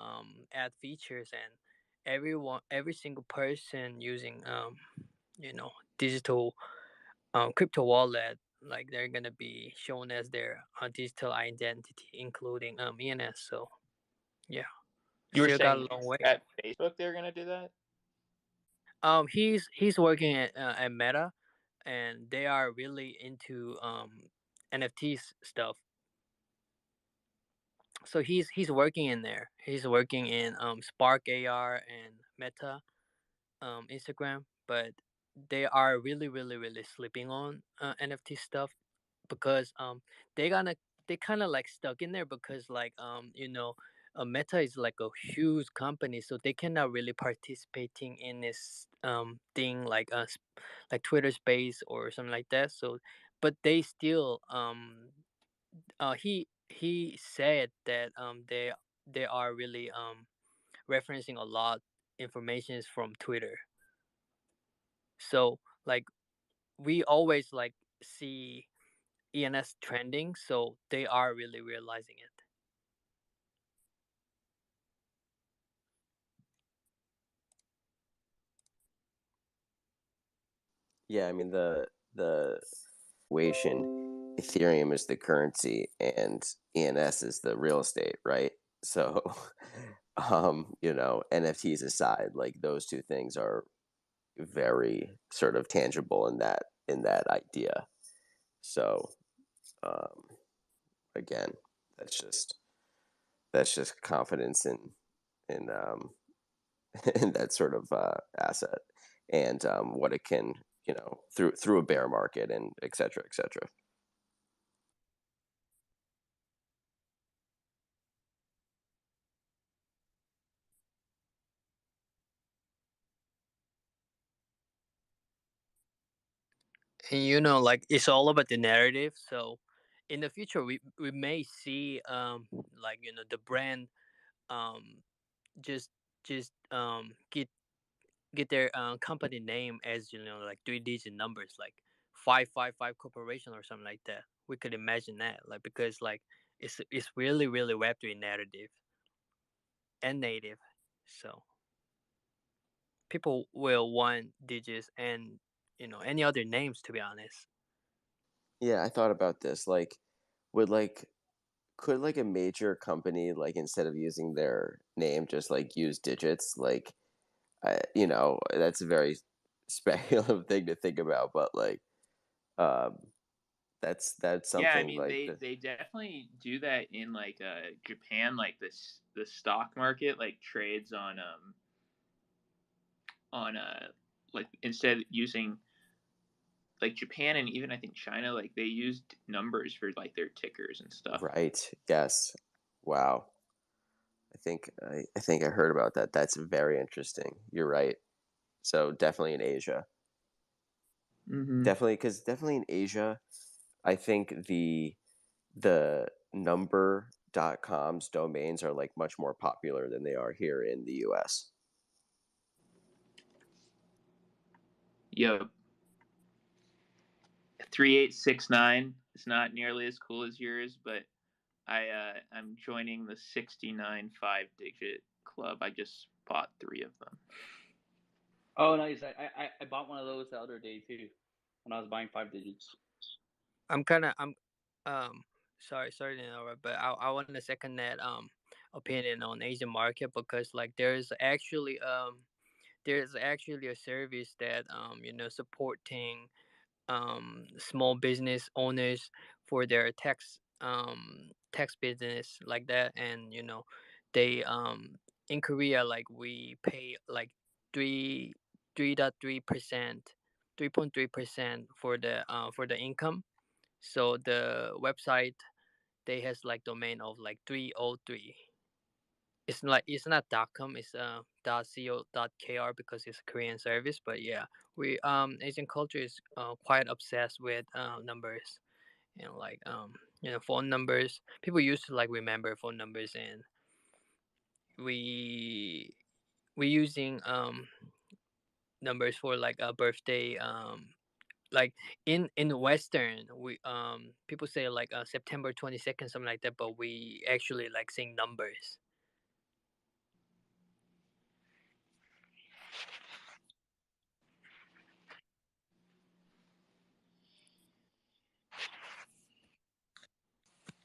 add features, and every single person using digital crypto wallet, like they're gonna be shown as their digital identity, including ENS. So yeah, You were still got saying a long way. at Facebook they're gonna do that? He's working at Meta, and they are really into NFTs stuff. So he's working in there. He's working in Spark AR and Meta, Instagram, but they are really, really, really sleeping on NFT stuff because they gonna they kind of like stuck in there because like Meta is like a huge company, so they cannot really participating in this thing like like Twitter Space or something like that. So, but they still he said that they are really referencing a lot information from Twitter. So like we always like see ENS trending, so they are really realizing it. Yeah, I mean the situation, Ethereum is the currency and ENS is the real estate, right? So NFTs aside, like those two things are very sort of tangible in that idea. So um again, that's just confidence in in that sort of asset and what it can through a bear market and et cetera, et cetera. And like it's all about the narrative. So in the future we may see like the brand um just get their company name as like 3 digit numbers like 555 corporation or something like that. We could imagine that like because like it's really really Web3 narrative and native. So people will want digits and any other names, to be honest. Yeah, I thought about this. Like, would like could like a major company like instead of using their name just like use digits? Like, that's a very speculative thing to think about, but like, um, that's Yeah, I something mean like they definitely do that in like Japan, like this the stock market like trades on like instead of using like Japan and even I think China, like they used numbers for like their tickers and stuff. right. Yes. Wow. I think I heard about that. That's very interesting. You're right. So definitely in Asia. Mm-hmm. Definitely in Asia, I think the number.coms domains are like much more popular than they are here in the US. Yep. 3869 is not nearly as cool as yours, but I'm joining the 69 5 digit club. I just bought 3 of them. Oh, nice. I bought one of those the other day too, when I was buying 5 digits. I'm sorry to interrupt, but I want to second that opinion on Asian market because like there's actually a service that supporting small business owners for their tax business like that. And they in Korea like we pay like 3.3%, 3.3% for the income. So the website they has like domain of like 303. It's not .com, it's .co.kr because it's a Korean service. But yeah, we Asian culture is quite obsessed with numbers and like phone numbers. People used to like remember phone numbers, and we we using numbers for like a birthday like in Western we people say like September 22nd, something like that, but we actually like saying numbers.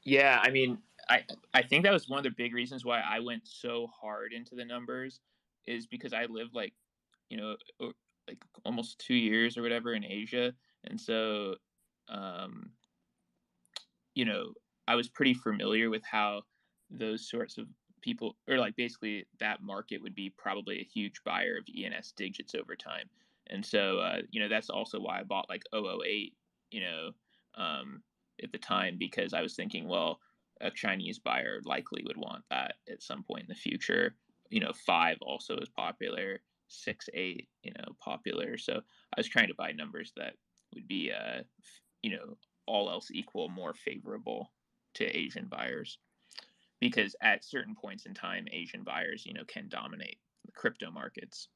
Yeah, I mean, I think that was one of the big reasons why I went so hard into the numbers is because I lived like, like almost 2 years or whatever in Asia, and so, um, you know, I was pretty familiar with how those sorts of people, or like basically that market would be probably a huge buyer of ENS digits over time. And so, that's also why I bought like 008, at the time, because I was thinking, well, a Chinese buyer likely would want that at some point in the future. 5 also is popular, 6, 8, popular. So I was trying to buy numbers that would be, all else equal, more favorable to Asian buyers, because at certain points in time, Asian buyers, can dominate the crypto markets,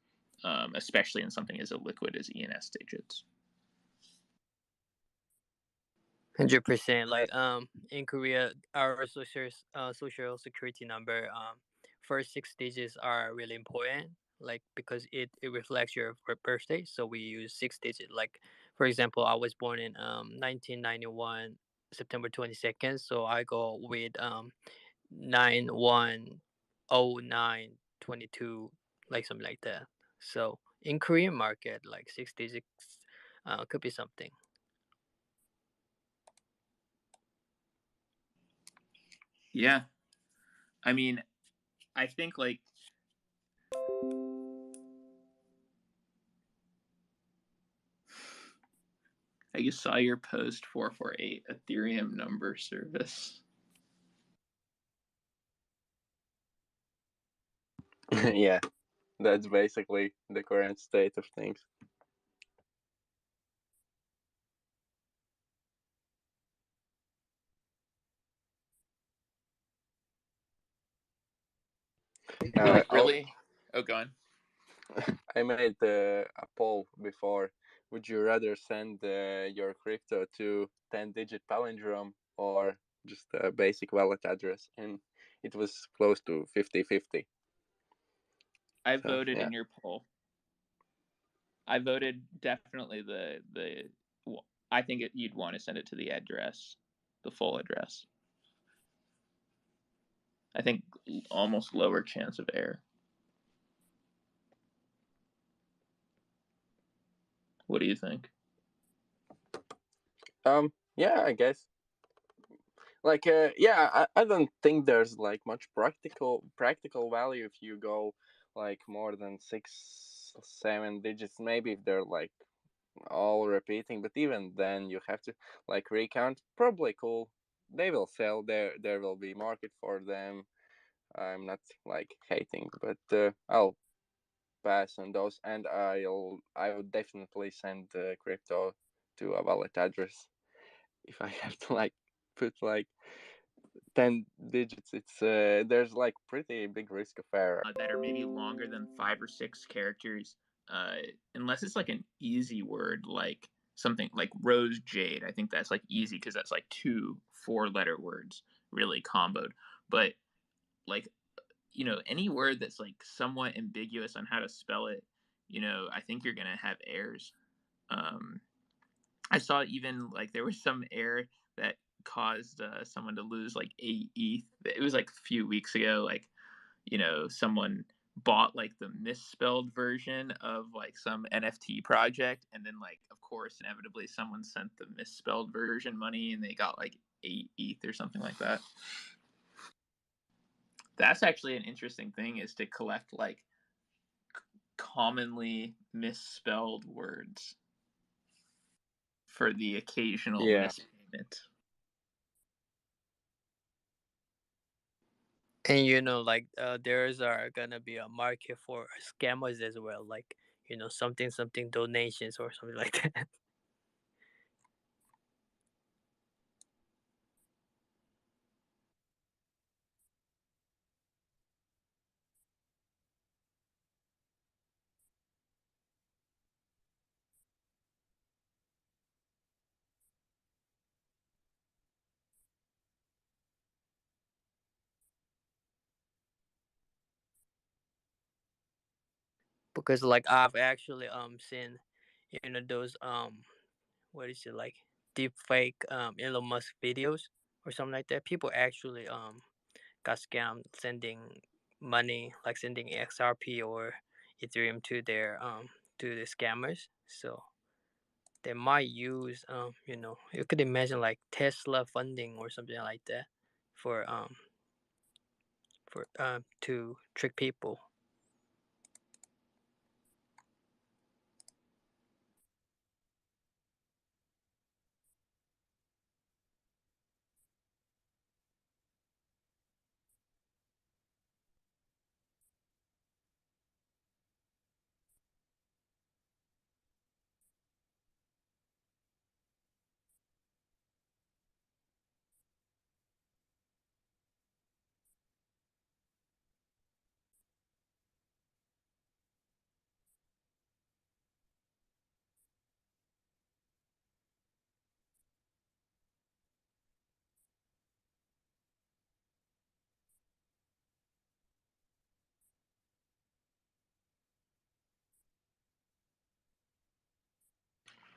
especially in something as illiquid as ENS digits. 100%. Like in Korea, our social security number, first 6 digits are really important. Like because it reflects your birthday, so we use 6 digits. Like for example, I was born in 1991 September 22nd, so I go with 910922, like something like that. So in Korean market, like 6 digits could be something. Yeah. I mean, I think like I just saw your post 448 Ethereum number service. Yeah, that's basically the current state of things. Really? Oh, go on. I made a poll before. Would you rather send your crypto to 10-digit palindrome or just a basic wallet address? And it was close to 50-50. I voted in your poll. I voted definitely the. I think you'd want to send it to the address, the full address. I think almost lower chance of error. What do you think? Yeah, I guess. Like, I don't think there's like much practical value if you go like more than 6-7 digits. Maybe if they're like all repeating, but even then you have to like recount. Probably cool. They will sell. There will be market for them. I'm not like hating, but I'll pass on those, and I would definitely send crypto to a wallet address if I have to like put like 10 digits. It's there's like pretty big risk of error that are maybe longer than 5 or 6 characters, unless it's like an easy word, like something like rose jade. I think that's like easy because that's like 2 4-letter words really comboed. But like, any word that's like somewhat ambiguous on how to spell it, I think you're gonna have errors. I saw even like there was some error that caused someone to lose like 8 ETH. It was like a few weeks ago. Like, someone bought like the misspelled version of like some NFT project, and then like of course inevitably someone sent the misspelled version money, and they got like 8 ETH or something like that. That's actually an interesting thing, is to collect like commonly misspelled words for the occasional mispayment. And like there's gonna be a market for scammers as well, like something donations or something like that. Because like I've actually seen those what is it, like deep fake Elon Musk videos or something like that. People actually got scammed sending money, like sending XRP or Ethereum to their to the scammers. So they might use you could imagine like Tesla funding or something like that for for to trick people.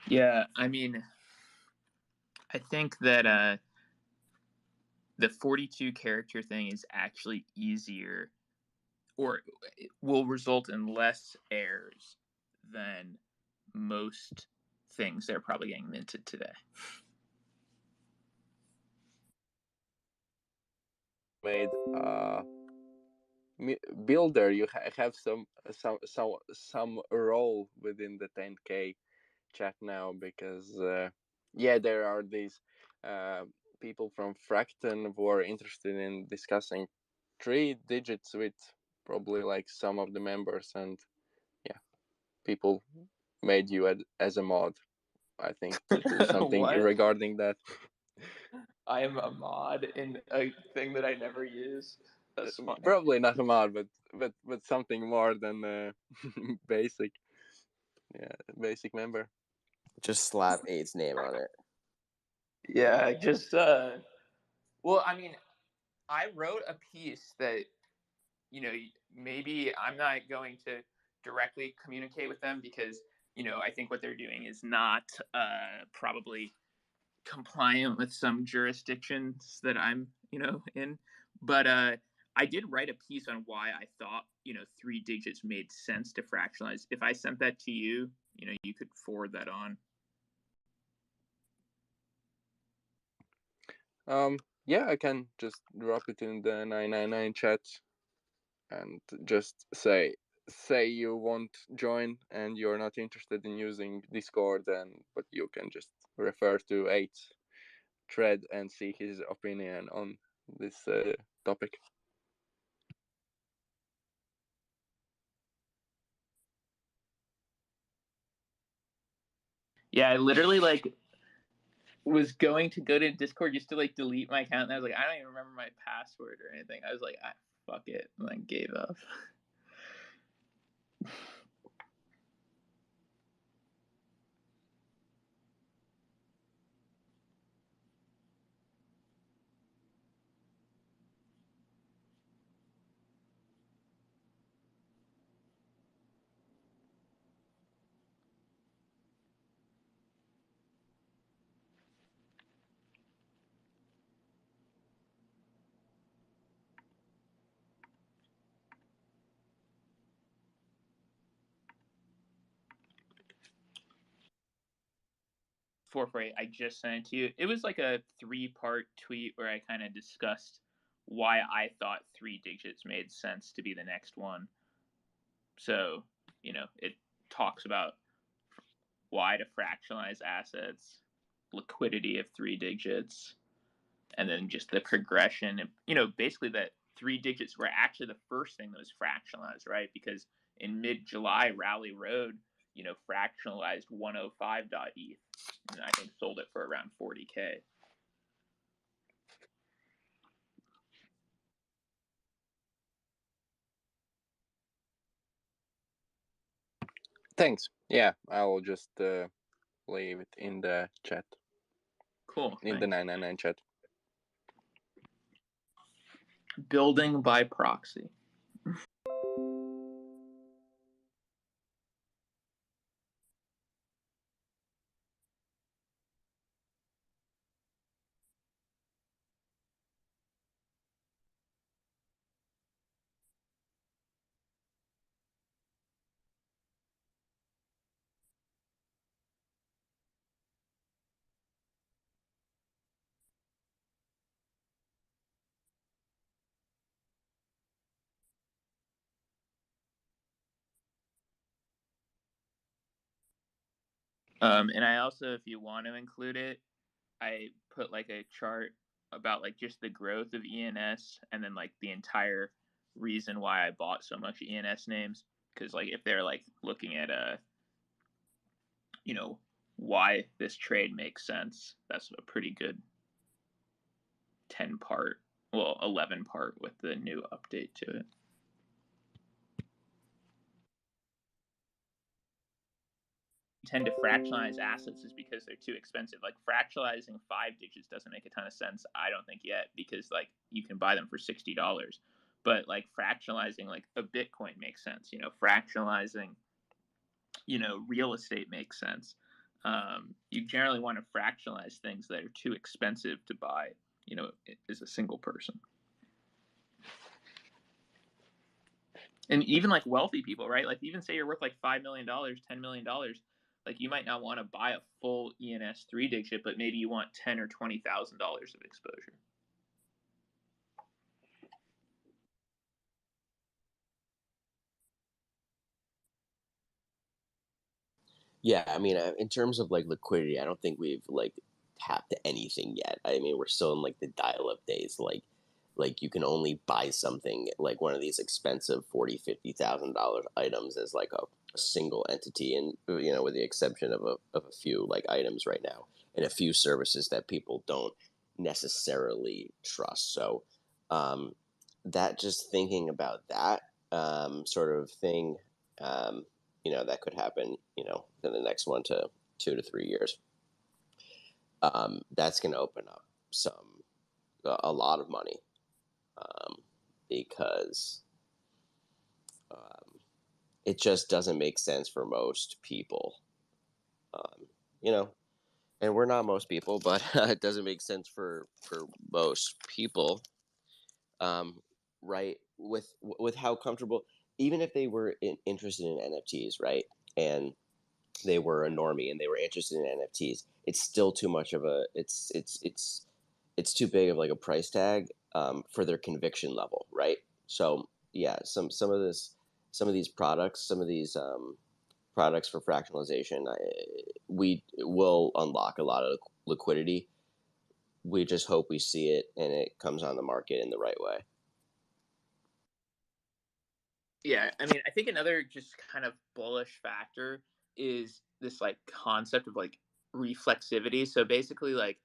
Yeah, I mean, I think that the 42 character thing is actually easier, or it will result in less errors than most things that are probably getting minted today. Made builder, you have some role within the 10K chat now, because yeah, there are these people from Fracton who are interested in discussing 3 digits with probably like some of the members, and yeah, people made you as a mod, I think, to do something regarding that. I am a mod in a thing that I never use. That's funny. Probably not a mod, but something more than basic. Yeah, basic member. Just slap 8's name on it. Yeah, just well, I mean, I wrote a piece that, you know, maybe I'm not going to directly communicate with them because, you know, I think what they're doing is not probably compliant with some jurisdictions that I'm, you know, in. But I did write a piece on why I thought, you know, 3 digits made sense to fractionalize. If I sent that to you, you know, you could forward that on. Yeah, I can just drop it in the 999 chat and just say you won't join and you're not interested in using Discord, but you can just refer to 8's thread and see his opinion on this topic. Yeah, I literally was going to go to Discord just to delete my account, and I was like, I don't even remember my password or anything. I was like, fuck it, and gave up. For free, I just sent it to you. It was like a 3-part tweet where I kind of discussed why I thought 3 digits made sense to be the next one. So, you know, it talks about why to fractionalize assets, liquidity of 3 digits, and then just the progression. And, you know, basically that 3 digits were actually the first thing that was fractionalized, right? Because in mid-July, Rally Road, you know, fractionalized 105.eth, and I think sold it for around 40K. Thanks. Yeah, I will just leave it in the chat. Cool. In the 999 chat. Building by proxy. And I also, if you want to include it, I put like a chart about like just the growth of ENS and then like the entire reason why I bought so much ENS names. Because like if they're like looking at why this trade makes sense, that's a pretty good 10-part, 11-part with the new update to it. Tend to fractionalize assets is because they're too expensive. Like fractionalizing 5 digits doesn't make a ton of sense, I don't think, yet, because like you can buy them for $60. But like fractionalizing like a Bitcoin makes sense. Fractionalizing real estate makes sense. You generally want to fractionalize things that are too expensive to buy as a single person. And even like wealthy people, right? Like even say you're worth like $5 million, $10 million, like you might not want to buy a full ENS 3-digit, but maybe you want $10,000 or $20,000 of exposure. Yeah, I mean, in terms of like liquidity, I don't think we've like tapped anything yet. I mean, we're still in like the dial-up days. Like you can only buy something like one of these expensive $40,000-$50,000 items as like a single entity, and with the exception of a few like items right now and a few services that people don't necessarily trust. So that just thinking about that sort of thing. That could happen, in the next 1 to 2 to 3 years. That's going to open up a lot of money, because it just doesn't make sense for most people, and we're not most people, but it doesn't make sense for most people, right? With how comfortable, even if they were interested in NFTs, right? And they were a normie and they were interested in NFTs, it's still too much of it's too big of like a price tag for their conviction level, right? So yeah, some of these products for fractionalization, we will unlock a lot of liquidity. We just hope we see it and it comes on the market in the right way. Yeah, I mean, I think another just kind of bullish factor is this like concept of like reflexivity. So basically, like,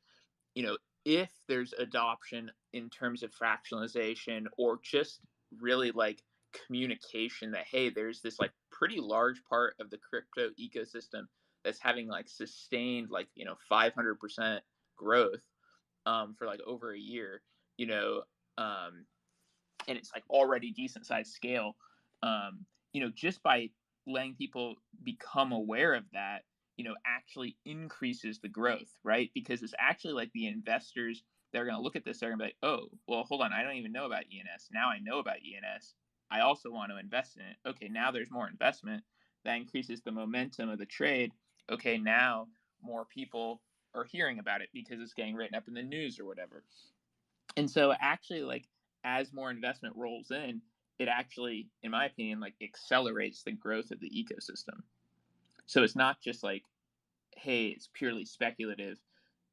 if there's adoption in terms of fractionalization or just really like communication that, hey, there's this like pretty large part of the crypto ecosystem that's having like sustained like 500% growth for like over a year, and it's like already decent sized scale, just by letting people become aware of that, actually increases the growth, right? Because it's actually like the investors, they're going to look at this, they're going to be like, oh, well, hold on, I don't even know about ENS. Now I know about ENS. I also want to invest in it. Okay, now there's more investment. That increases the momentum of the trade. Okay, now more people are hearing about it because it's getting written up in the news or whatever. And so actually, like, as more investment rolls in, it actually, in my opinion, like accelerates the growth of the ecosystem. So it's not just like, hey, it's purely speculative.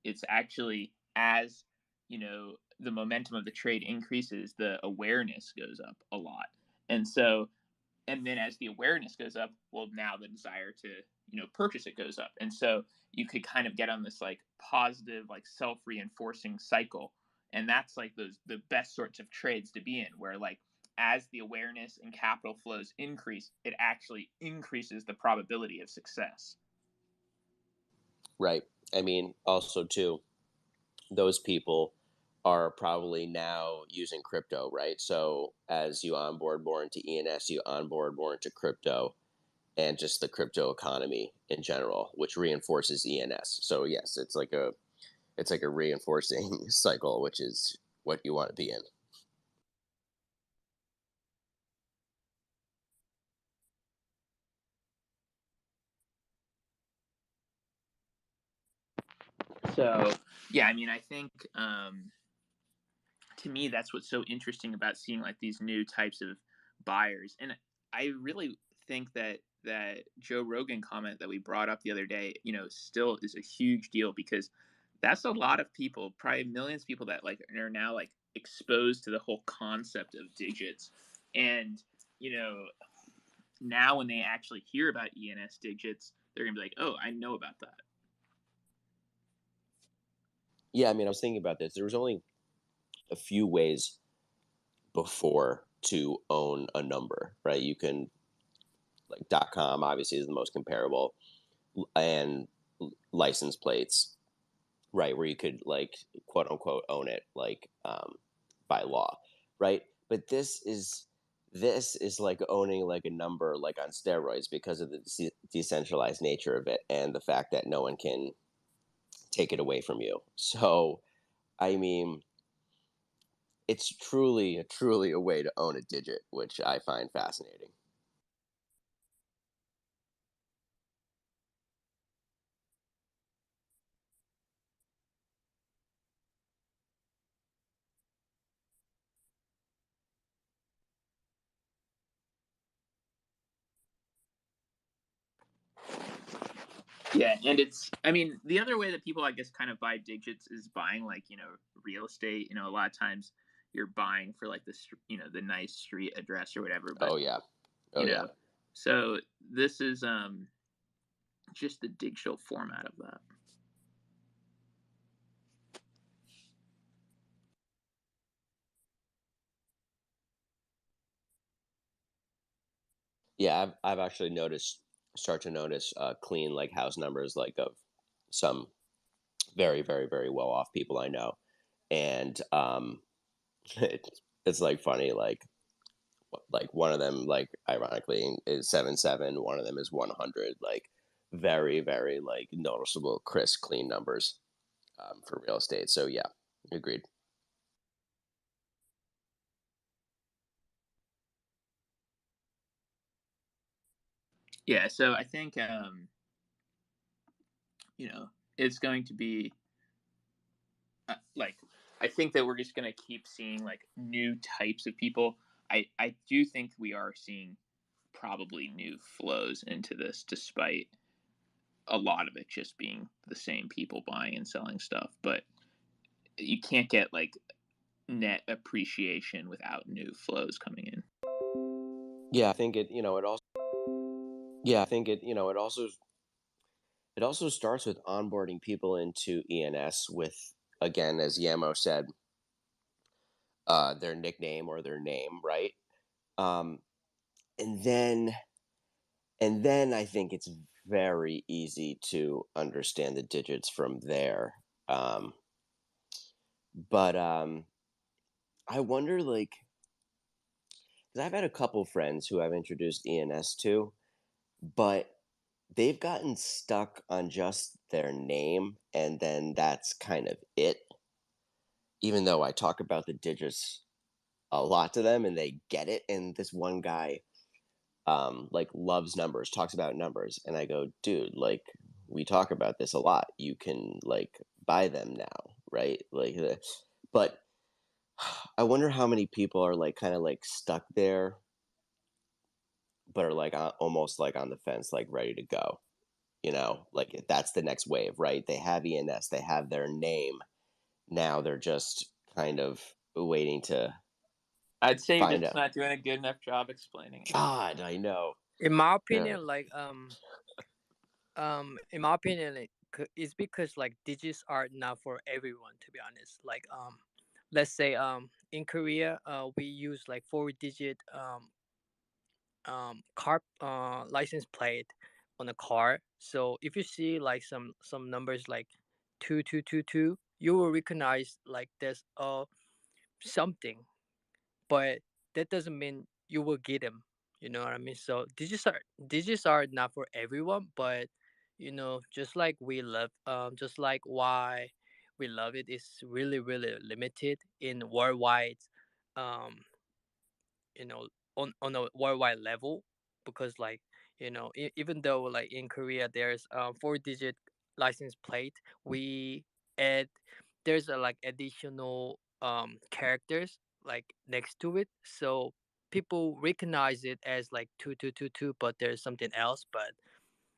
It's actually, as the momentum of the trade increases, the awareness goes up a lot. And so, and then as the awareness goes up, well, now the desire to purchase it goes up. And so you could kind of get on this like positive, like self-reinforcing cycle. And that's like the best sorts of trades to be in, where like as the awareness and capital flows increase, it actually increases the probability of success. Right. I mean, also too, those people are probably now using crypto, right? So as you onboard more into ENS, you onboard more into crypto and just the crypto economy in general, which reinforces ENS. So yes, it's like a reinforcing cycle, which is what you want to be in. So yeah, I mean, I think to me that's what's so interesting about seeing like these new types of buyers. And I really think that that Joe Rogan comment that we brought up the other day, still is a huge deal, because that's a lot of people, probably millions of people, that like are now like exposed to the whole concept of digits. And now when they actually hear about ENS digits, they're gonna be like, oh, I know about that. Yeah, I mean, I was thinking about this. There was only a few ways before to own a number, right? You can, like, .com obviously is the most comparable, and license plates, right, where you could, like, quote unquote own it, like, by law, right? But this is like owning like a number, like on steroids, because of the decentralized nature of it and the fact that no one can take it away from you. So, I mean, it's truly a way to own a digit, which I find fascinating. Yeah, and the other way that people, I guess, kind of buy digits is buying, like, real estate. A lot of times you're buying for like the nice street address or whatever. But, yeah. So this is just the digital format of that. Yeah, I've actually start to notice clean, like, house numbers, like, of some very, very, very well off people I know, and it's like funny, like one of them, like, ironically, is 77. One of them is 100. Like, very, very, like, noticeable, crisp, clean numbers for real estate. So yeah, agreed. Yeah, so I think it's going to be like, I think that we're just going to keep seeing like new types of people. I do think we are seeing probably new flows into this, despite a lot of it just being the same people buying and selling stuff. But you can't get like net appreciation without new flows coming in. Yeah, I think it. It also. Yeah, I think it. It also starts with onboarding people into ENS with, again, as Yamo said, their nickname or their name, right? Um, and then I think it's very easy to understand the digits from there. But I wonder, like, because I've had a couple friends who I've introduced ENS to, but they've gotten stuck on just their name, and then that's kind of it. Even though I talk about the digits a lot to them and they get it, and this one guy like loves numbers, talks about numbers, and I go, dude, like, we talk about this a lot, you can, like, buy them now, right? Like, but I wonder how many people are, like, kind of like stuck there, but are like almost like on the fence, like ready to go, like that's the next wave, right? They have ENS, they have their name, now they're just kind of waiting to. I'd say you're just not doing a good enough job explaining it. God, I know. In my opinion, in my opinion, it's because like digits are not for everyone. To be honest, like let's say in Korea, we use like 4-digit car license plate on a car. So if you see like some numbers like 2222, you will recognize like there's something, but that doesn't mean you will get them. You know what I mean? So digits are not for everyone, but just like we love, just like why we love it is really really limited in worldwide, um, you know, on a worldwide level, because like even though like in Korea there's 4-digit license plate, we add there's a like additional characters like next to it, so people recognize it as like 2222, but there's something else. But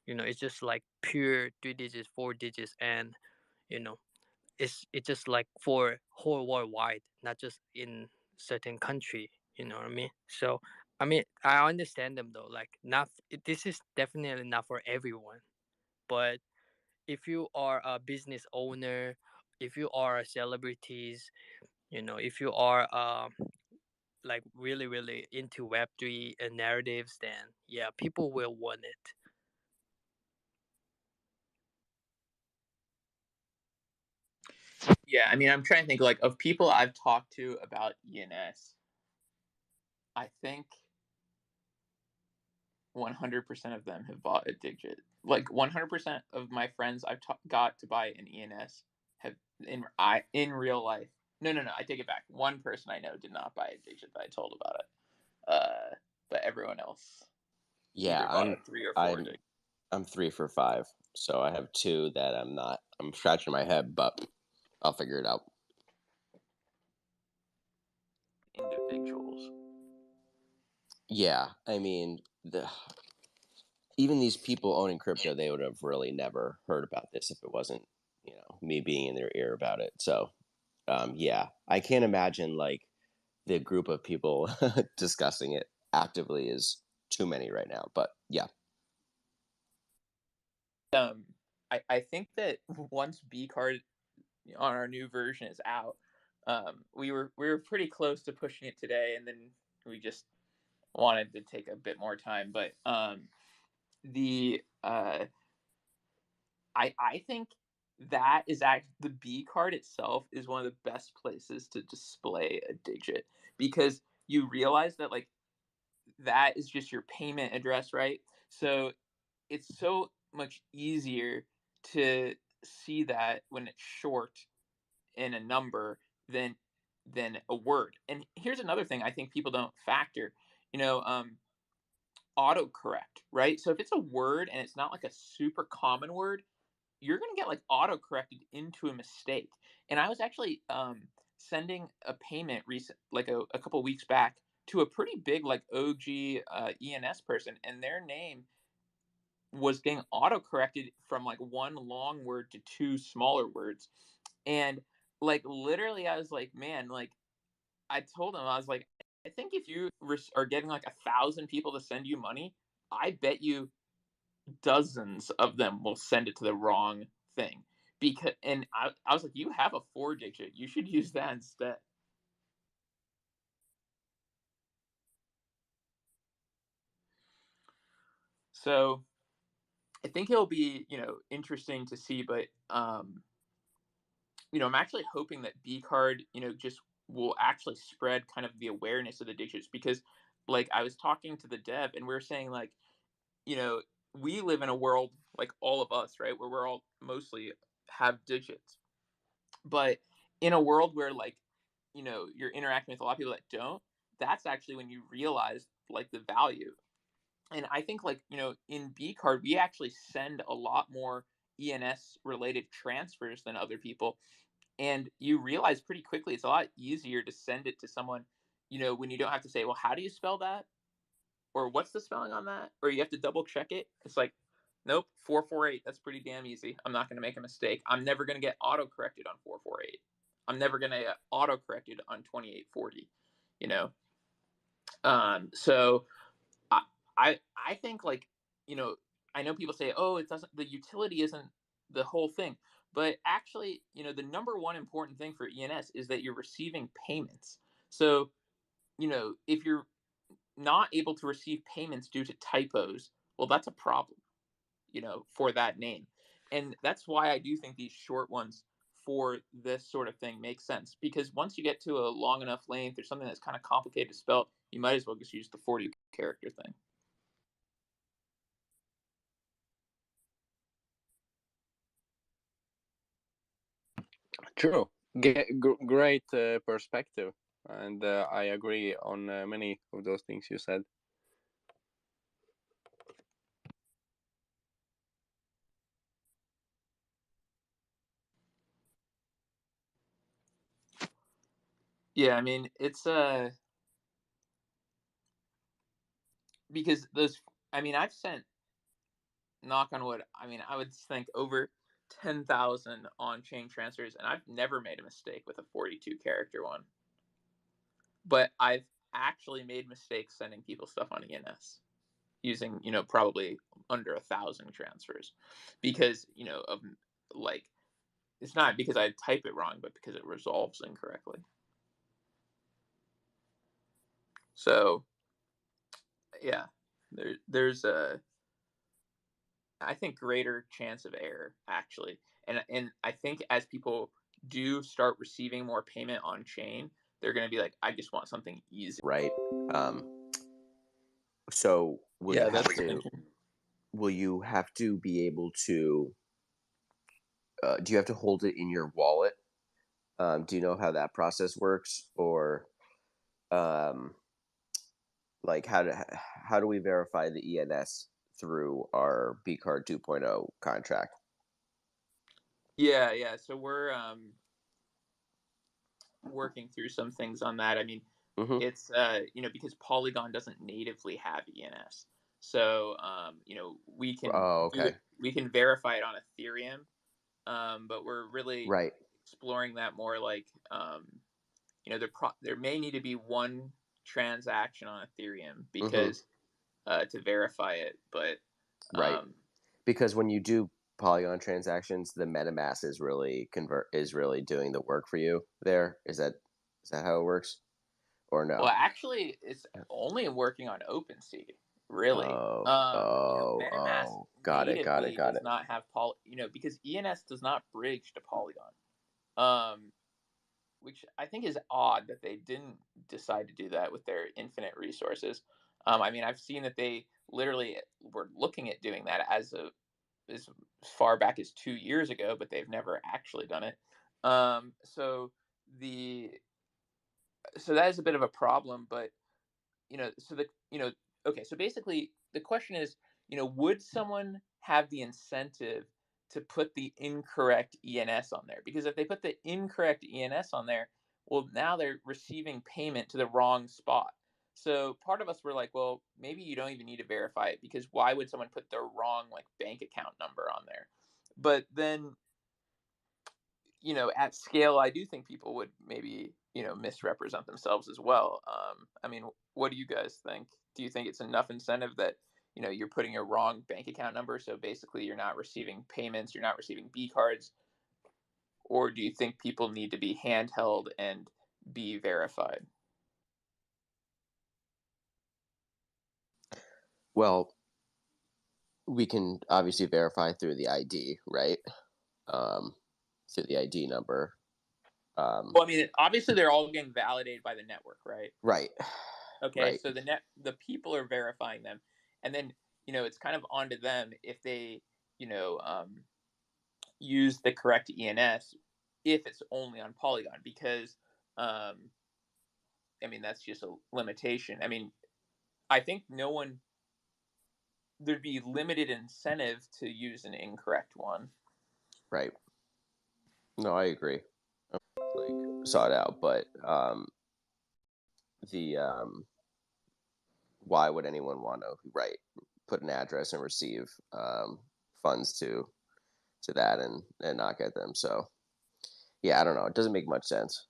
it's just like pure 3 digits, 4 digits, and you know it's just like for whole worldwide, not just in certain country. You know what I mean? So I mean, I understand them though. Like, not this is definitely not for everyone, but if you are a business owner, if you are celebrities, if you are like really really into Web3 and narratives, then yeah, people will want it. Yeah, I mean, I'm trying to think like of people I've talked to about ENS. I think 100% of them have bought a digit. Like 100% of my friends I've got to buy an ENS have in real life. No, I take it back. One person I know did not buy a digit that I told about it. But everyone else Yeah, either bought a 3 or 4 digit. I'm 3 for 5, so I have 2 that I'm not. I'm scratching my head, but I'll figure it out. Individuals. Yeah, I mean, even these people owning crypto, they would have really never heard about this if it wasn't, me being in their ear about it. So, yeah, I can't imagine like the group of people discussing it actively is too many right now. But yeah. I think that once Bcard on our new version is out, we were pretty close to pushing it today, and then we just wanted to take a bit more time. But I think that is the Bcard itself is one of the best places to display a digit, because you realize that like that is just your payment address, right? So it's so much easier to see that when it's short in a number than a word. And here's another thing I think people don't factor. You know, autocorrect, right? So if it's a word and it's not like a super common word, you're going to get like auto corrected into a mistake. And I was actually sending a payment like a couple weeks back to a pretty big like OG ENS person, and their name was getting auto corrected from like one long word to 2 smaller words. And like literally I was like, man, like I told him, I was like, I think if you are getting like 1,000 people to send you money, I bet you dozens of them will send it to the wrong thing. Because I was like, you have a 4-digit, you should use that instead. So I think it'll be interesting to see, but I'm actually hoping that Bcard just will actually spread kind of the awareness of the digits, because like I was talking to the dev and we were saying like we live in a world, like all of us, right, where we're all mostly have digits. But in a world where like you're interacting with a lot of people that don't, that's actually when you realize like the value. And I think like in Bcard we actually send a lot more ENS related transfers than other people, and you realize pretty quickly it's a lot easier to send it to someone when you don't have to say, well, how do you spell that, or what's the spelling on that, or you have to double check it. It's like, nope, 448, that's pretty damn easy. I'm not going to make a mistake. I'm never going to get auto corrected on 448. I'm never going to get auto corrected on 2840. So I think like I know people say, oh, it doesn't, the utility isn't the whole thing, but actually the number one important thing for ENS is that you're receiving payments. So if you're not able to receive payments due to typos, well, that's a problem, for that name. And that's why I do think these short ones for this sort of thing make sense, because once you get to a long enough length or something that's kind of complicated to spell, you might as well just use the 40 character thing. True. Great perspective, and I agree on many of those things you said. Yeah, I mean, it's because those, I mean, I've sent, knock on wood, I mean, I would think over 10,000 on-chain transfers, and I've never made a mistake with a 42 character one. But I've actually made mistakes sending people stuff on ENS using, you know, probably under 1,000 transfers, because, you know, of like, it's not because I type it wrong, but because it resolves incorrectly. So yeah, there's a, I think, greater chance of error actually, and I think as people do start receiving more payment on chain, they're going to be like, I just want something easy, right? So will you have to? thinking. Will you have to be able to? Do you have to hold it in your wallet? Do you know how that process works, or like how do we verify the ENS through our Bcard 2.0 contract? Yeah. So we're working through some things on that. I mean, it's you know, because Polygon doesn't natively have ENS, so you know, we can do it, we can verify it on Ethereum, but we're really exploring that more. Like, you know, there may need to be one transaction on Ethereum because to verify it, but because when you do Polygon transactions, the MetaMask is really doing the work for you there. Is that how it works, or no? Well, actually, it's only working on OpenSea, really. You know, MetaMask natively does not have you know, because ENS does not bridge to Polygon, which I think is odd that they didn't decide to do that with their infinite resources. I mean, I've seen that they literally were looking at doing that as far back as 2 years ago, but they've never actually done it. So that is a bit of a problem, but you know, okay, so basically the question is, you know, would someone have the incentive to put the incorrect ENS on there? Because if they put the incorrect ENS on there, well, now they're receiving payment to the wrong spot. So part of us were like, well, maybe you don't even need to verify it, because why would someone put their wrong like bank account number on there? But then, you know, at scale, I do think people would maybe, you know, misrepresent themselves as well. I mean, what do you guys think? Do you think it's enough incentive that, you know, you're putting a wrong bank account number, so basically you're not receiving payments, you're not receiving bcards, or do you think people need to be handheld and be verified? Well, we can obviously verify through the ID, right? Through the ID number. Well, I mean, obviously they're all getting validated by the network, right? Right. Okay, so the people are verifying them, and then, you know, it's kind of onto them if they, you know, use the correct ENS if it's only on Polygon, because I mean, that's just a limitation. I mean, I think there'd be limited incentive to use an incorrect one. Right. No, I agree. Like, saw it out, but why would anyone want to put an address and receive funds to that and not get them? So yeah, I don't know. It doesn't make much sense.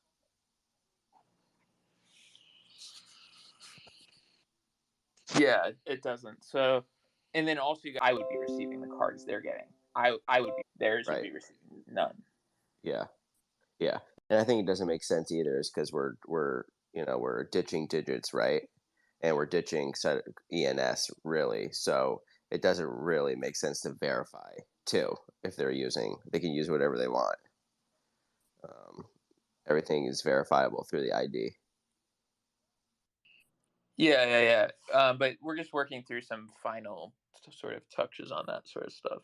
Yeah, it doesn't. So, and then also, I would be receiving the cards they're getting. I would be, theirs would be receiving none. Yeah, and I think it doesn't make sense either, is because we're ditching digits, right? And we're ditching ENS, really. So it doesn't really make sense to verify too. If they can use whatever they want. Everything is verifiable through the ID. Yeah. But we're just working through some final sort of touches on that sort of stuff.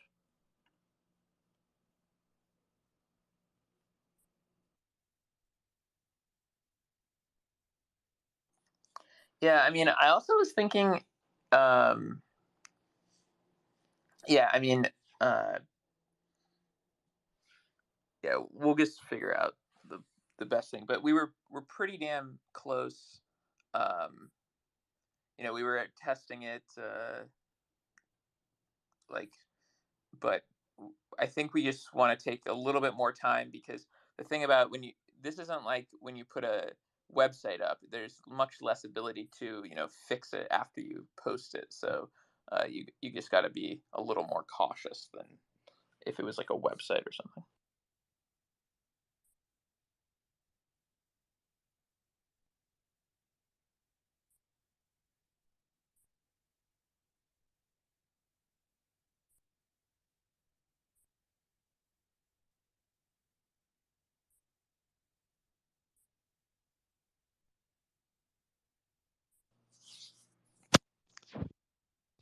Yeah, I mean, I also was thinking, yeah, I mean, yeah, we'll just figure out the best thing. But we're pretty damn close, we were testing it, but I think we just want to take a little bit more time, because the thing about this isn't like when you put a website up, there's much less ability to, fix it after you post it. So you just got to be a little more cautious than if it was like a website or something.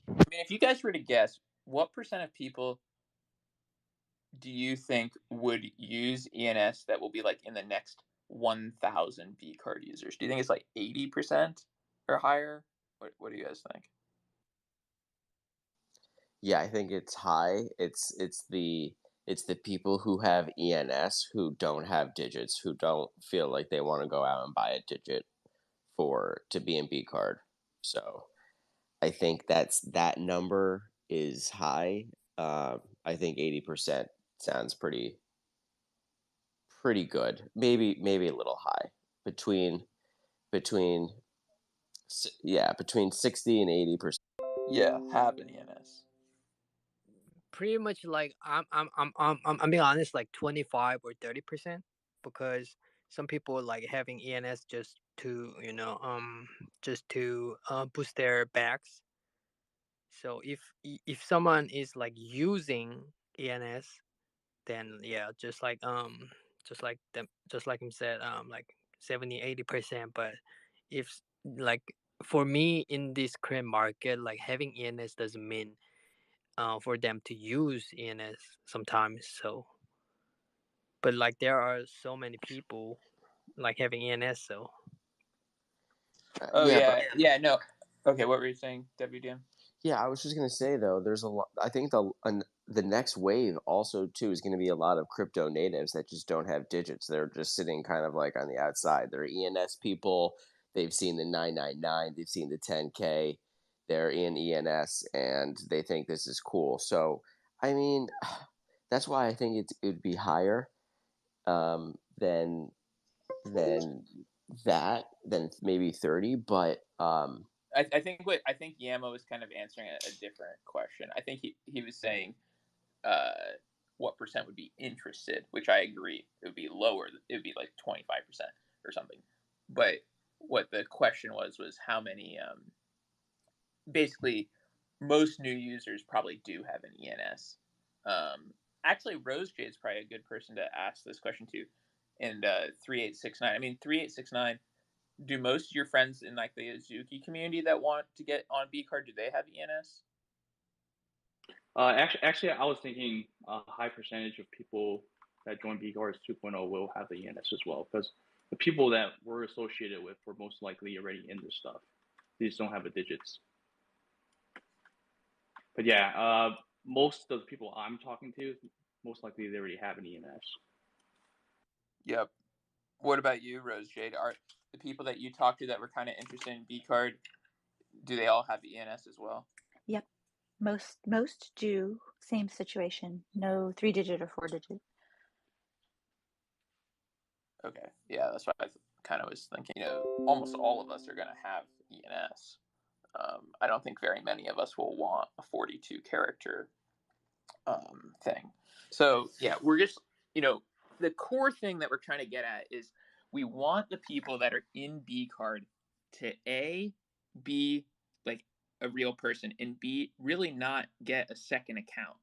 I mean, if you guys were to guess, what percent of people do you think would use ENS that will be like in the next 1,000 Bcard users? Do you think it's like 80% or higher? What do you guys think? Yeah, I think it's high. It's the people who have ENS who don't have digits, who don't feel like they want to go out and buy a digit to be in Bcard. So I think that number is high. I think 80% sounds pretty good. Maybe a little high. Between 60 and 80%. Yeah, have an ENS. Pretty much like I'm being honest, like 25 or 30%, because some people like having ENS just to boost their backs. So if someone is like using ENS, then yeah, just like him said, like 70-80%. But if like for me in this current market, like having ENS doesn't mean for them to use ENS sometimes. So, but like there are so many people like having ENS. So. Oh yeah, no. Okay, what were you saying, WDM? Yeah, I was just gonna say though, there's a lot. I think the next wave also too is going to be a lot of crypto natives that just don't have digits. They're just sitting kind of like on the outside. They're ENS people. They've seen the 999. They've seen the 10K. They're in ENS and they think this is cool. So I mean, that's why I think it would be higher than maybe 30. But I think Yamo is kind of answering a different question. I think he was saying what percent would be interested, which I agree. It would be lower. It would be like 25% or something. But what the question was how many, basically, most new users probably do have an ENS. Actually, Rose Jade is probably a good person to ask this question to. And 3869. I mean, 3869. Do most of your friends in like the Azuki community that want to get on Bcard, do they have ENS? Actually, I was thinking a high percentage of people that join Bcards 2.0 will have the ENS as well, because the people that we're associated with were most likely already in this stuff. They just don't have the digits. But yeah, most of the people I'm talking to, most likely they already have an ENS. Yep. What about you, Rose Jade? Are the people that you talk to that were kind of interested in Bcard, do they all have ENS as well? Yep. Most do. Same situation. No 3-digit or 4-digit. Okay. Yeah, that's what I kind of was thinking. Almost all of us are going to have ENS. I don't think very many of us will want a 42 character thing. So yeah, we're just, the core thing that we're trying to get at is we want the people that are in Bcard to be like a real person, and B, really not get a second account.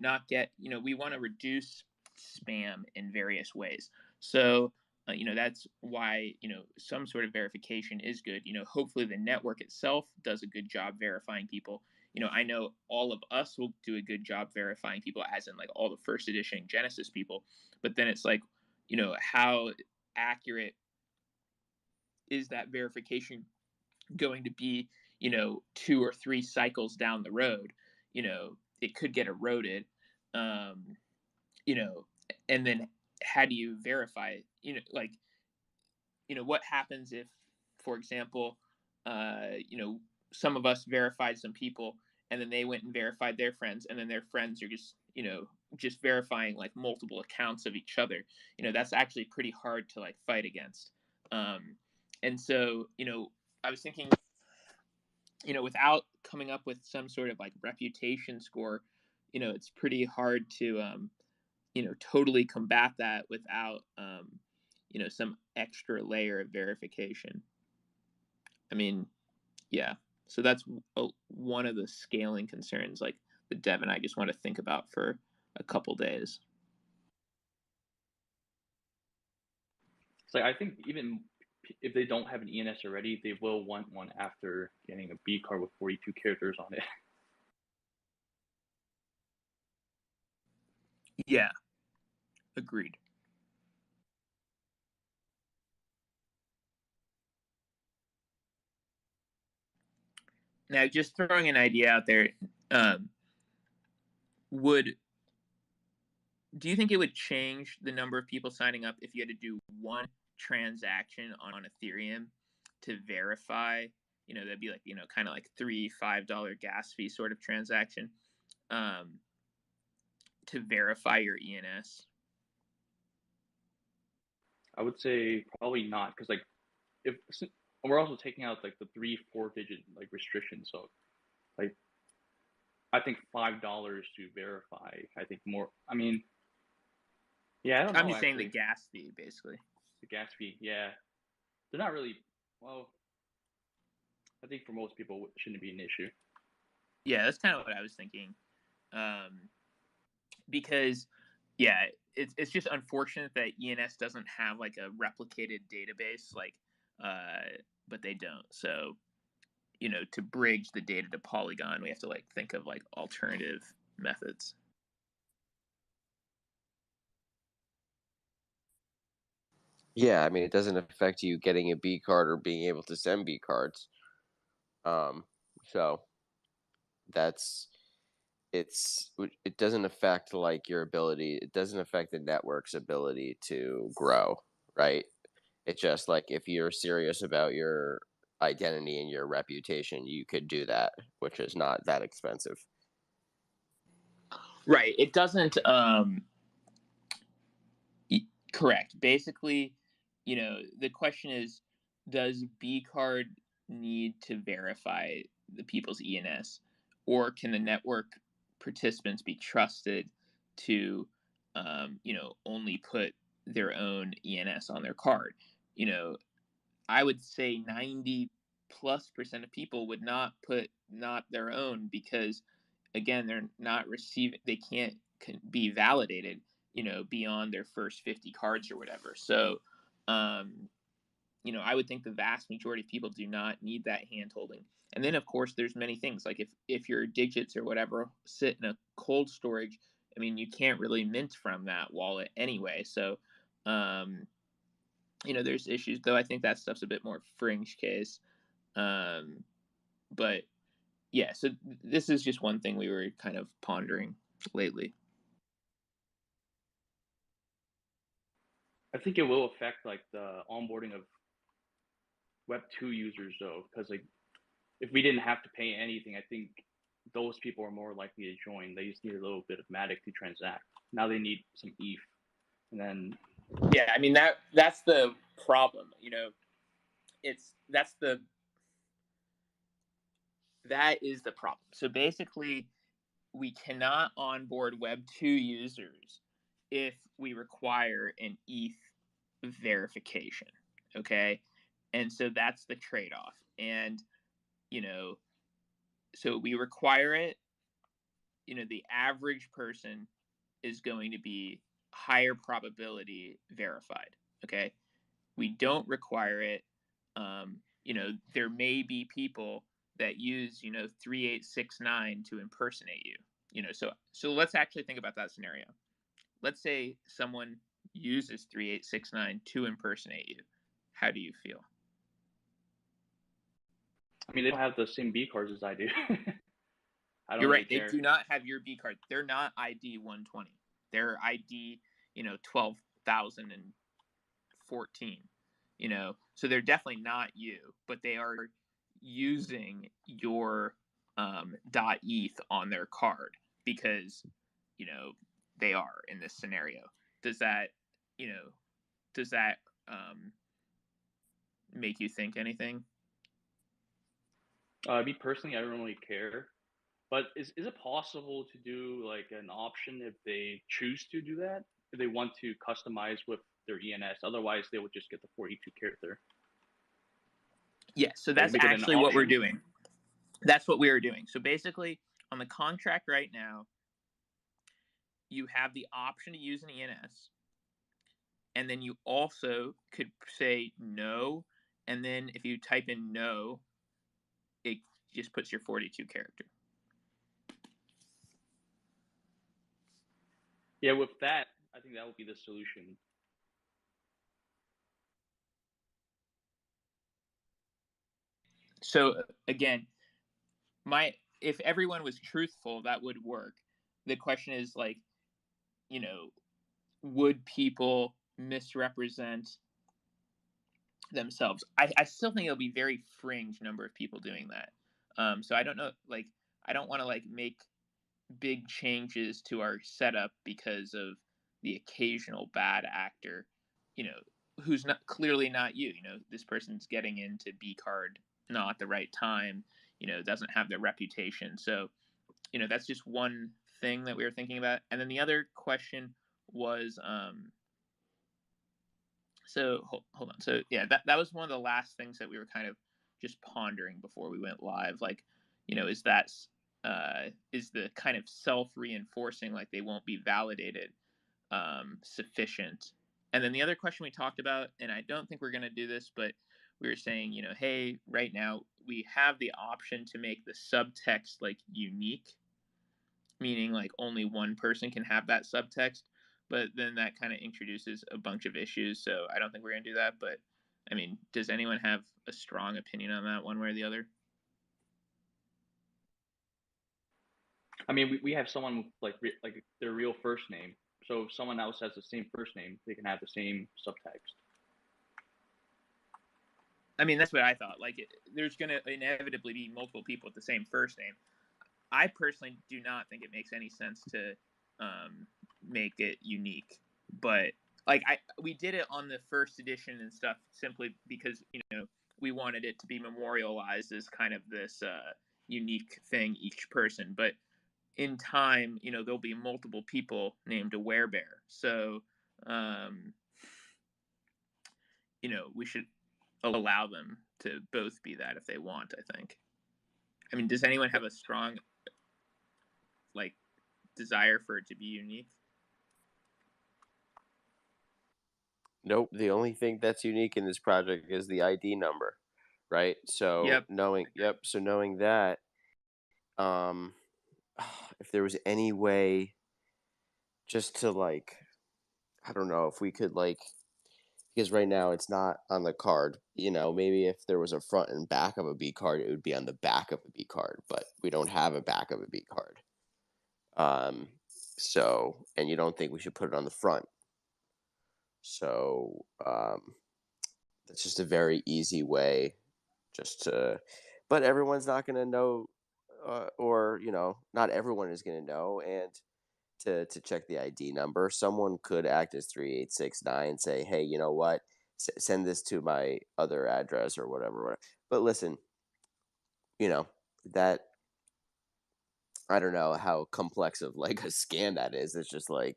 Not get, we want to reduce spam in various ways. So that's why some sort of verification is good. Hopefully the network itself does a good job verifying people. I know all of us will do a good job verifying people, as in like all the first edition Genesis people. But then it's like, how accurate is that verification going to be, 2 or 3 cycles down the road? It could get eroded, and then how do you verify it? What happens if, for example, some of us verified some people, and then they went and verified their friends, and then their friends are just verifying like multiple accounts of each other. That's actually pretty hard to like fight against. And so, I was thinking, without coming up with some sort of like reputation score, it's pretty hard to, totally combat that without, some extra layer of verification. I mean, yeah. So that's one of the scaling concerns, like the dev and I just want to think about for a couple days. So I think even if they don't have an ENS already, they will want one after getting a B card with 42 characters on it. Yeah, agreed. Now, just throwing an idea out there, do you think it would change the number of people signing up if you had to do one transaction on Ethereum to verify? That'd be like, kind of like $3-5 gas fee sort of transaction to verify your ENS. I would say probably not, because like if we're also taking out like the 3-4 digit like restriction, so like I think $5 to verify. I think more. I mean, yeah, I don't know. I'm just saying the gas fee, basically. The gas fee, yeah, they're not really. Well, I think for most people it shouldn't be an issue. Yeah, that's kind of what I was thinking, because yeah, it's just unfortunate that ENS doesn't have like a replicated database, like, but they don't. So, to bridge the data to Polygon, we have to like think of like alternative methods. Yeah, I mean, it doesn't affect you getting a B card or being able to send B cards. So it doesn't affect like your ability. It doesn't affect the network's ability to grow, right? It's just like if you're serious about your identity and your reputation, you could do that, which is not that expensive. Right. It doesn't. Correct. Basically, the question is, does Bcard need to verify the people's ENS, or can the network participants be trusted to, only put their own ENS on their card? I would say 90+% of people would not put not their own, because again, they're not receiving, they can't be validated, beyond their first 50 cards or whatever. So, I would think the vast majority of people do not need that hand holding. And then, of course, there's many things like if your digits or whatever sit in a cold storage, I mean, you can't really mint from that wallet anyway. So, there's issues, though I think that stuff's a bit more fringe case. But yeah, so this is just one thing we were kind of pondering lately. I think it will affect like the onboarding of Web 2 users though, because like if we didn't have to pay anything, I think those people are more likely to join. They just need a little bit of Matic to transact. Now they need some ETH, and then yeah, I mean that's the problem. That is the problem. So basically, we cannot onboard Web 2 users if we require an ETH verification. Okay. And so that's the trade off. And, so we require it, the average person is going to be higher probability verified. Okay. We don't require it. There may be people that use, 3869 to impersonate you. So let's actually think about that scenario. Let's say someone uses 3869 to impersonate you. How do you feel? I mean, they don't have the same B cards as I do. You're right. They do not have your B card. They're not ID 120. They're ID, 12,014. So they're definitely not you, but they are using your .eth on their card because, they are in this scenario. Does that make you think anything? Me personally, I don't really care. But is it possible to do like an option if they choose to do that? If they want to customize with their ENS, otherwise they would just get the 42 character. Yeah, so that's actually what we're doing. That's what we are doing. So basically, on the contract right now, you have the option to use an ENS, and then you also could say no, and then if you type in no, it just puts your 42 character. Yeah, with that, I think that would be the solution. So again, if everyone was truthful, that would work. The question is like, would people misrepresent themselves? I still think it'll be very fringe number of people doing that. So I don't know, like, I don't want to like make big changes to our setup because of the occasional bad actor, who's clearly not you. This person's getting into Bcard not at the right time, doesn't have the reputation. So, that's just one thing that we were thinking about. And then the other question was, so hold on. So yeah, that was one of the last things that we were kind of just pondering before we went live. Like, is the kind of self-reinforcing, like they won't be validated, sufficient? And then the other question we talked about, and I don't think we're going to do this, but we were saying, hey, right now we have the option to make the subtext like unique, meaning like only one person can have that subtext. But then that kind of introduces a bunch of issues, so I don't think we're going to do that. But I mean, does anyone have a strong opinion on that, one way or the other? I mean, we have someone with like their real first name. So if someone else has the same first name, they can have the same subtext. I mean, that's what I thought. Like, there's going to inevitably be multiple people with the same first name. I personally do not think it makes any sense to make it unique. But like, we did it on the first edition and stuff simply because, we wanted it to be memorialized as kind of this unique thing, each person. But in time, there'll be multiple people named a werebear. So, we should allow them to both be that if they want, I think. I mean, does anyone have a strong, like, desire for it to be unique? Nope. The only thing that's unique in this project is the ID number, right? So knowing that, if there was any way just to like, I don't know if we could like, because right now it's not on the card, maybe if there was a front and back of a B card, it would be on the back of a B card, but we don't have a back of a B card. So, and you don't think we should put it on the front. So, that's just a very easy way but everyone's not going to know, or, not everyone is going to know. And to check the ID number, someone could act as 3869 and say, hey, you know what? Send this to my other address or whatever. But listen, that, I don't know how complex of like a scan that is. It's just like,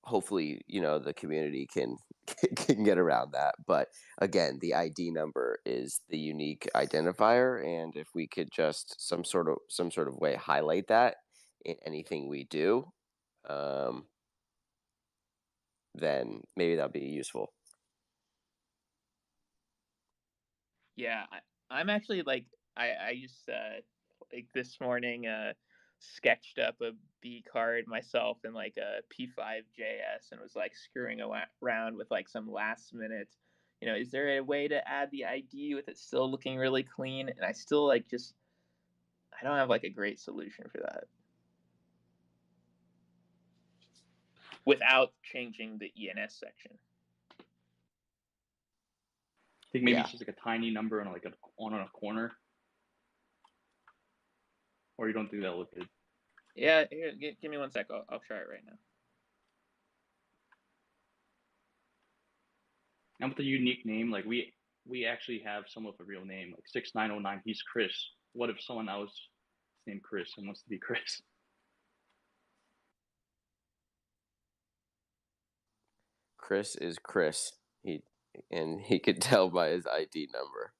hopefully, the community can get around that. But again, the ID number is the unique identifier, and if we could just some sort of way highlight that in anything we do, then maybe that'll be useful. Yeah, I'm actually like, I just like this morning sketched up a B card myself in like a P5JS and was like screwing around with like some last minute, is there a way to add the ID with it still looking really clean? And I still like I don't have like a great solution for that without changing the ENS section. think maybe it's just like a tiny number on like on a corner. Or you don't do that with it. Yeah, here, give me 1 sec. I'll try it right now. And with a unique name, like we actually have someone with a real name, like 6909. He's Chris. What if someone else is named Chris and wants to be Chris? Chris is Chris. He could tell by his ID number.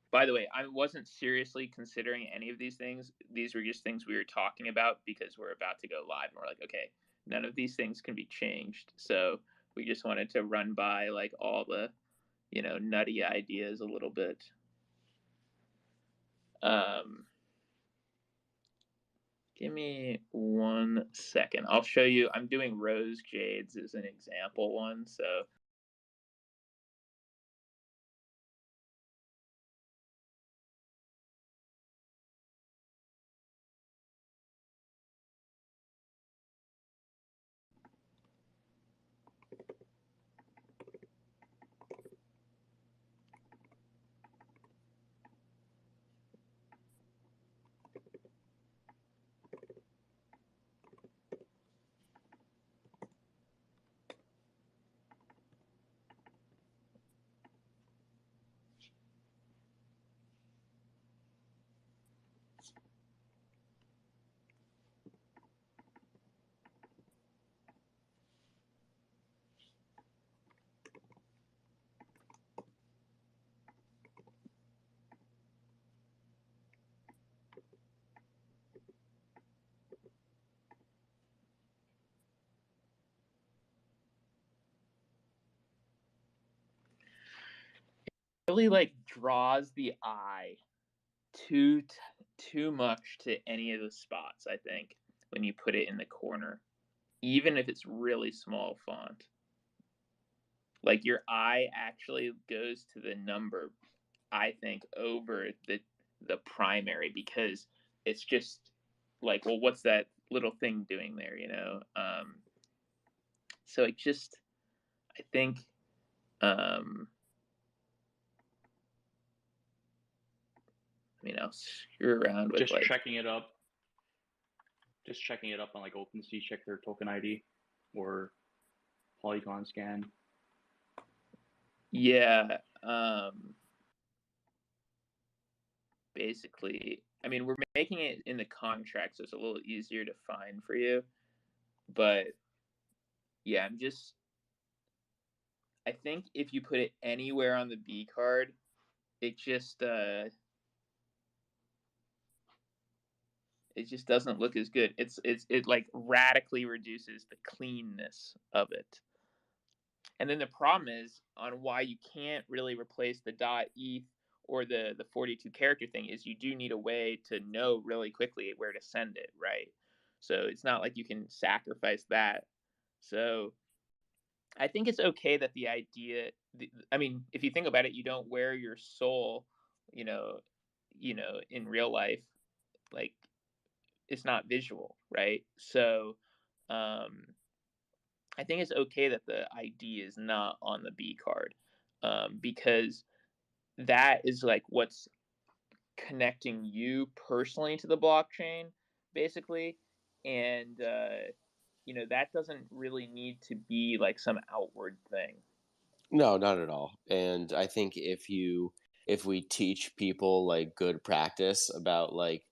By the way, I wasn't seriously considering any of these things. These were just things we were talking about because we're about to go live. And we're like, okay, none of these things can be changed. So we just wanted to run by like all the, nutty ideas a little bit. Give me 1 second. I'll show you. I'm doing rose jades as an example one. So really like draws the eye too much to any of the spots, I think, when you put it in the corner, even if it's really small font. Like your eye actually goes to the number, I think, over the primary, because it's just like, well, what's that little thing doing there, so it just, I think, I'll screw around with just checking it up on like OpenSea, check their token ID or Polygon scan. Yeah. Basically, we're making it in the contract, so it's a little easier to find for you. But yeah, I think if you put it anywhere on the B card, it just doesn't look as good. It like radically reduces the cleanness of it. And then the problem is on why you can't really replace the .eth or the 42 character thing is you do need a way to know really quickly where to send it, right? So it's not like you can sacrifice that. So I think it's okay that the idea, if you think about it, you don't wear your soul, in real life, like it's not visual, right? So I think it's okay that the ID is not on the B card, because that is like what's connecting you personally to the blockchain, basically, and that doesn't really need to be like some outward thing. No, not at all. And I think if we teach people like good practice about like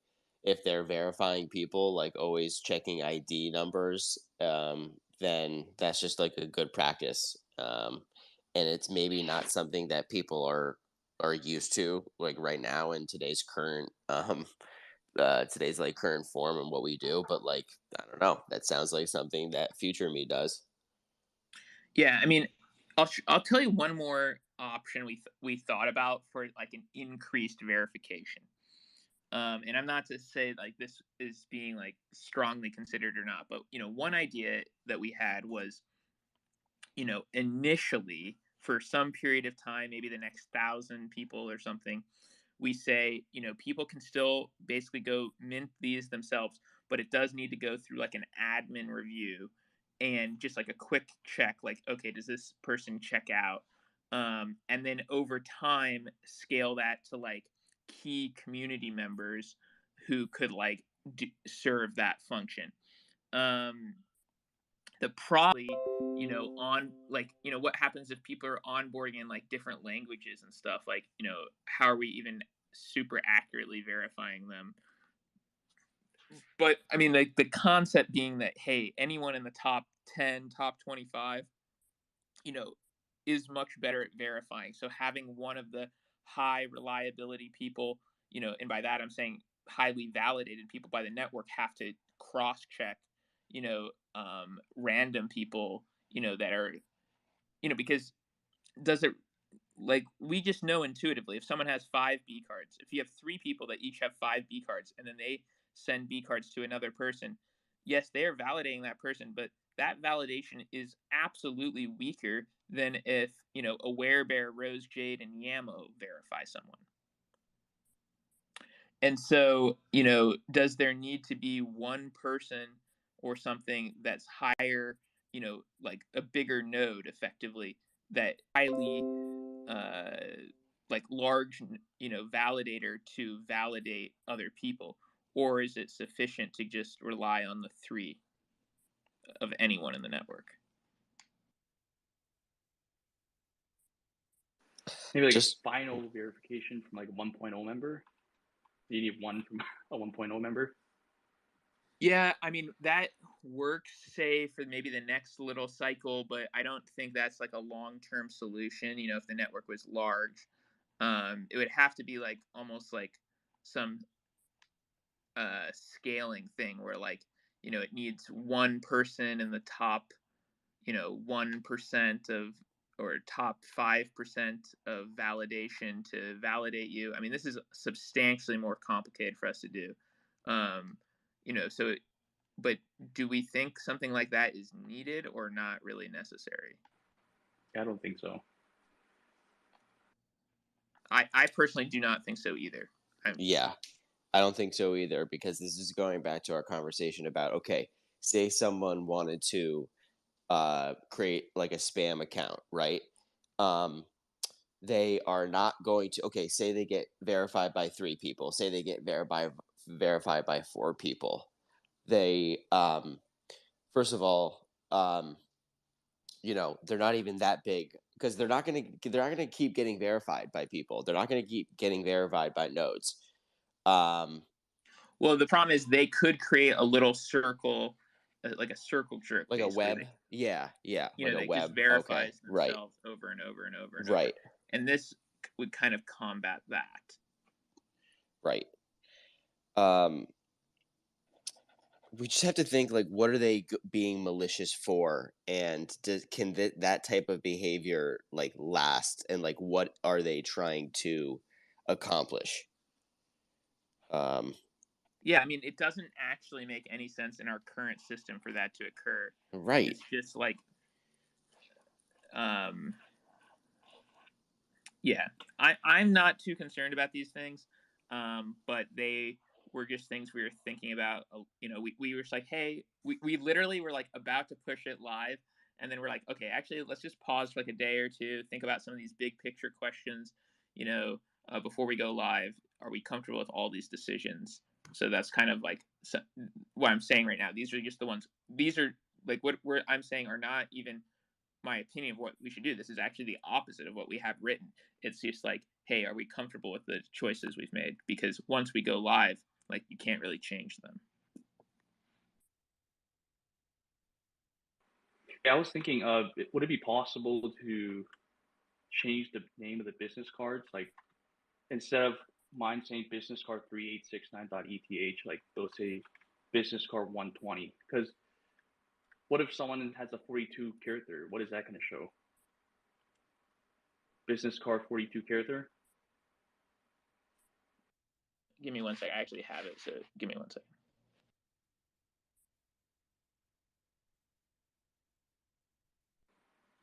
if they're verifying people, like always checking ID numbers, then that's just like a good practice. And it's maybe not something that people are used to like right now in today's current like current form and what we do, but like I don't know, that sounds like something that future me does. Yeah, I'll tell you one more option we thought about for like an increased verification. And I'm not to say like this is being like strongly considered or not, but one idea that we had was, initially for some period of time, maybe the next 1,000 people or something, we say, you know, people can still basically go mint these themselves, but it does need to go through like an admin review and just like a quick check, like, okay, does this person check out? And then over time, scale that to like key community members who could like serve that function. The probably, you know, on like, you know, what happens if people are onboarding in like different languages and stuff, like, you know, how are we even super accurately verifying them? But I mean, like the concept being that, hey, anyone in the top 10, top 25, you know, is much better at verifying. So having one of the high reliability people, you know, and by that I'm saying highly validated people by the network have to cross check, you know, random people, you know, that are, you know, because does it, like, we just know intuitively if someone has 5 bcards, if you have 3 people that each have 5 bcards and then they send bcards to another person, yes, they are validating that person, but that validation is absolutely weaker than if, you know, a Werebear, Rose Jade, and Yamo verify someone. And so, you know, does there need to be one person or something that's higher, you know, like a bigger node effectively, that highly like large, you know, validator to validate other people? Or is it sufficient to just rely on the 3 of anyone in the network? Maybe like just final verification from like a 1.0 member. You need one from a 1.0 member. Yeah, I mean, that works, say, for maybe the next little cycle, but I don't think that's like a long-term solution. You know, if the network was large, it would have to be like almost like some scaling thing where, like, you know, it needs one person in the top, you know, 1% of, or top 5% of validation to validate you. I mean, this is substantially more complicated for us to do. You know, so but do we think something like that is needed or not really necessary? I don't think so. I personally do not think so either. Yeah, I don't think so either, because this is going back to our conversation about, okay, say someone wanted to create like a spam account, right? They are not going to, okay, say they get verified by 3 people, say they get verified by 4 people. They first of all, you know, they're not even that big, because they're not going to keep getting verified by people. They're not going to keep getting verified by nodes. Well, the problem is they could create a little circle, like a circle jerk, like a web. Yeah, yeah. You like know, a that web. just verifies Okay, themselves over and over and over and right. over. And this would kind of combat that. Right. We just have to think, like, what are they being malicious for, and can that type of behavior like last, and like what are they trying to accomplish? Yeah, I mean, it doesn't actually make any sense in our current system for that to occur. Right. It's just like, yeah, I'm not too concerned about these things, but they were just things we were thinking about. You know, we were just like, hey, we literally were like about to push it live, and then we're like, okay, actually, let's just pause for like a day or two, think about some of these big picture questions, you know, before we go live. Are we comfortable with all these decisions? So that's kind of like what I'm saying right now. These are just the ones. These are like what I'm saying are not even my opinion of what we should do. This is actually the opposite of what we have written. It's just like, hey, are we comfortable with the choices we've made? Because once we go live, like, you can't really change them. Yeah, I was thinking of, would it be possible to change the name of the business cards? Like, instead of mine saying business card 3869.eth, like they'll say business card 120. Because what if someone has a 42 character? What is that going to show? Business card 42 character? Give me one second. I actually have it, so give me one second.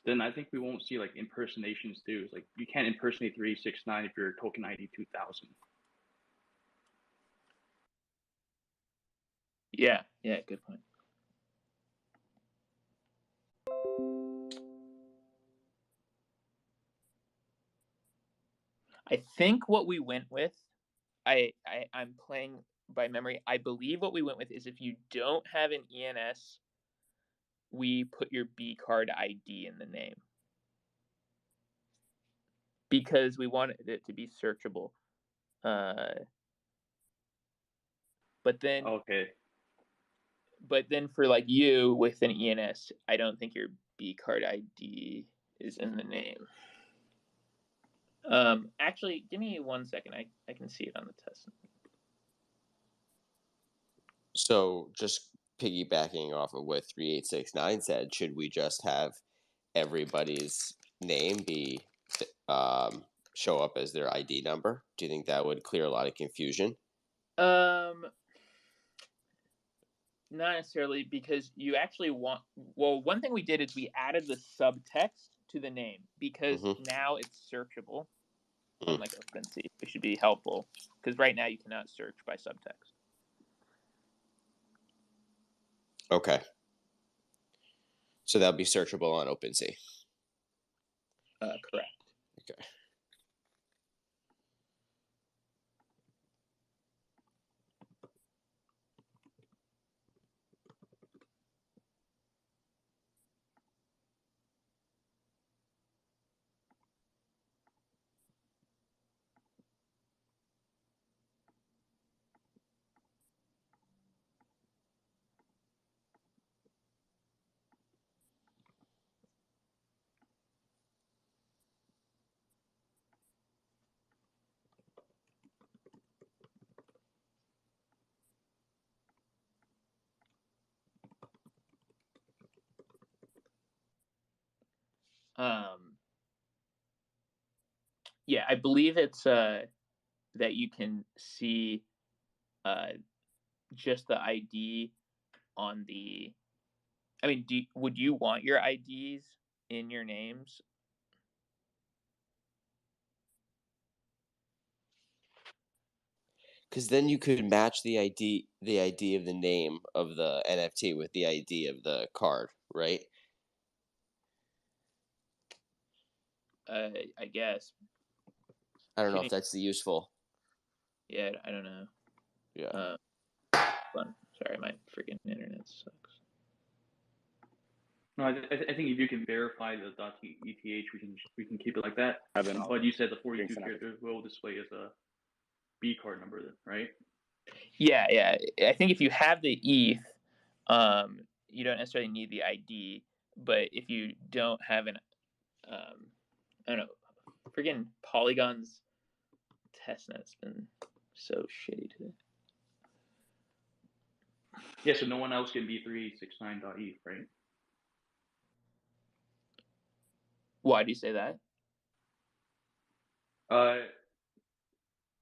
then I think we won't see like impersonations too. It's like you can't impersonate 369 if you're token ID 2000. Yeah, good point. I think what we went with, I'm playing by memory. I believe what we went with is if you don't have an ENS, we put your Bcard ID in the name because we wanted it to be searchable. But then for like you with an ENS, I don't think your Bcard ID is in the name. Actually, give me 1 second. I can see it on the test. So just piggybacking off of what 3869 said, should we just have everybody's name be show up as their ID number? Do you think that would clear a lot of confusion? Not necessarily, because you actually want. Well, one thing we did is we added the subtext to the name because now it's searchable on like OpenSea, which should be helpful because right now you cannot search by subtext. Okay. So that'll be searchable on OpenSea. Correct. Okay. Yeah, I believe it's that you can see just the ID on the. I mean, would you want your IDs in your names? Because then you could match the ID of the name of the NFT with the ID of the card, right? I guess. I don't know if that's useful. Yeah, I don't know. Yeah. Sorry, my freaking internet sucks. No, I think if you can verify the .eth, we can keep it like that. But you said the 42 characters will display as a Bcard number, then, right? Yeah. I think if you have the ETH, you don't necessarily need the ID. But if you don't have an, I don't know, freaking Polygon's testnet's been so shitty today. Yeah, so no one else can be 369.eth, right? Why do you say that?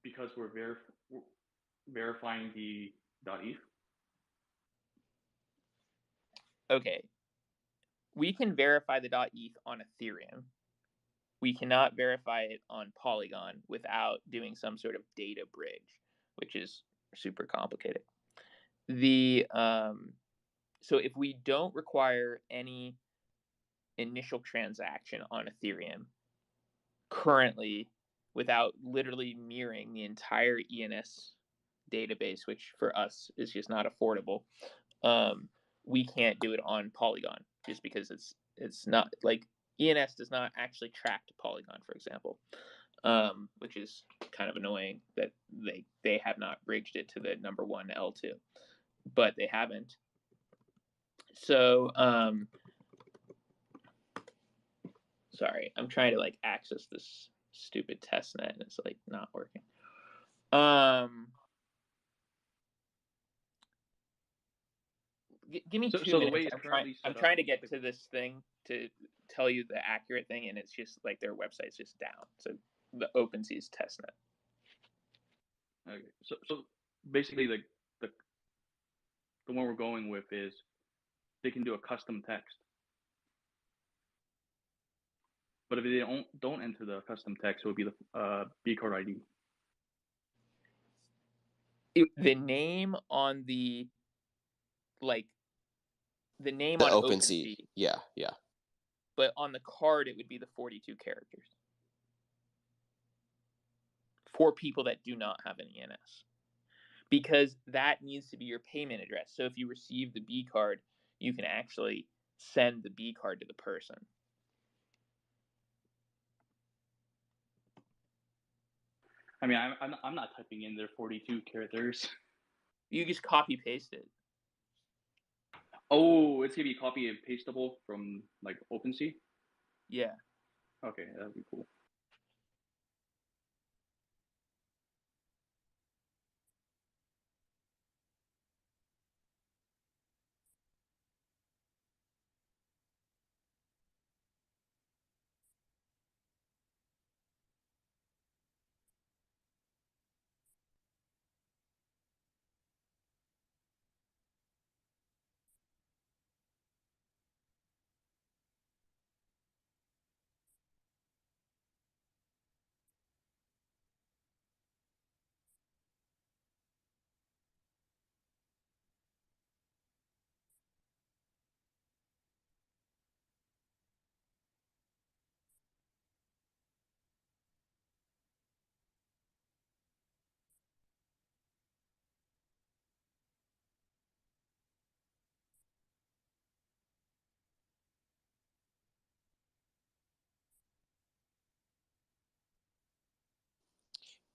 Because we're verifying the .eth. Okay. We can verify the .eth on Ethereum. We cannot verify it on Polygon without doing some sort of data bridge, which is super complicated. So if we don't require any initial transaction on Ethereum currently, without literally mirroring the entire ENS database, which for us is just not affordable, we can't do it on Polygon just because it's not like ENS does not actually track to Polygon, for example, which is kind of annoying that they have not bridged it to the number one L2, but they haven't. So sorry, I'm trying to like access this stupid testnet and it's like not working. Give me 2 minutes. The way it's currently set I'm trying to get to this thing to tell you the accurate thing, and it's just like their website's just down. So the OpenSea's testnet. Okay. So basically, the one we're going with is they can do a custom text. But if they don't enter the custom text, it would be the Bcard ID. The name on the name The on OpenSea. Yeah. But on the card, it would be the 42 characters for people that do not have an ENS, because that needs to be your payment address. So if you receive the B card, you can actually send the B card to the person. I mean, I'm not typing in their 42 characters. You just copy paste it. Oh, it's gonna be copy and pasteable from like OpenSea? Yeah. Okay, that'd be cool.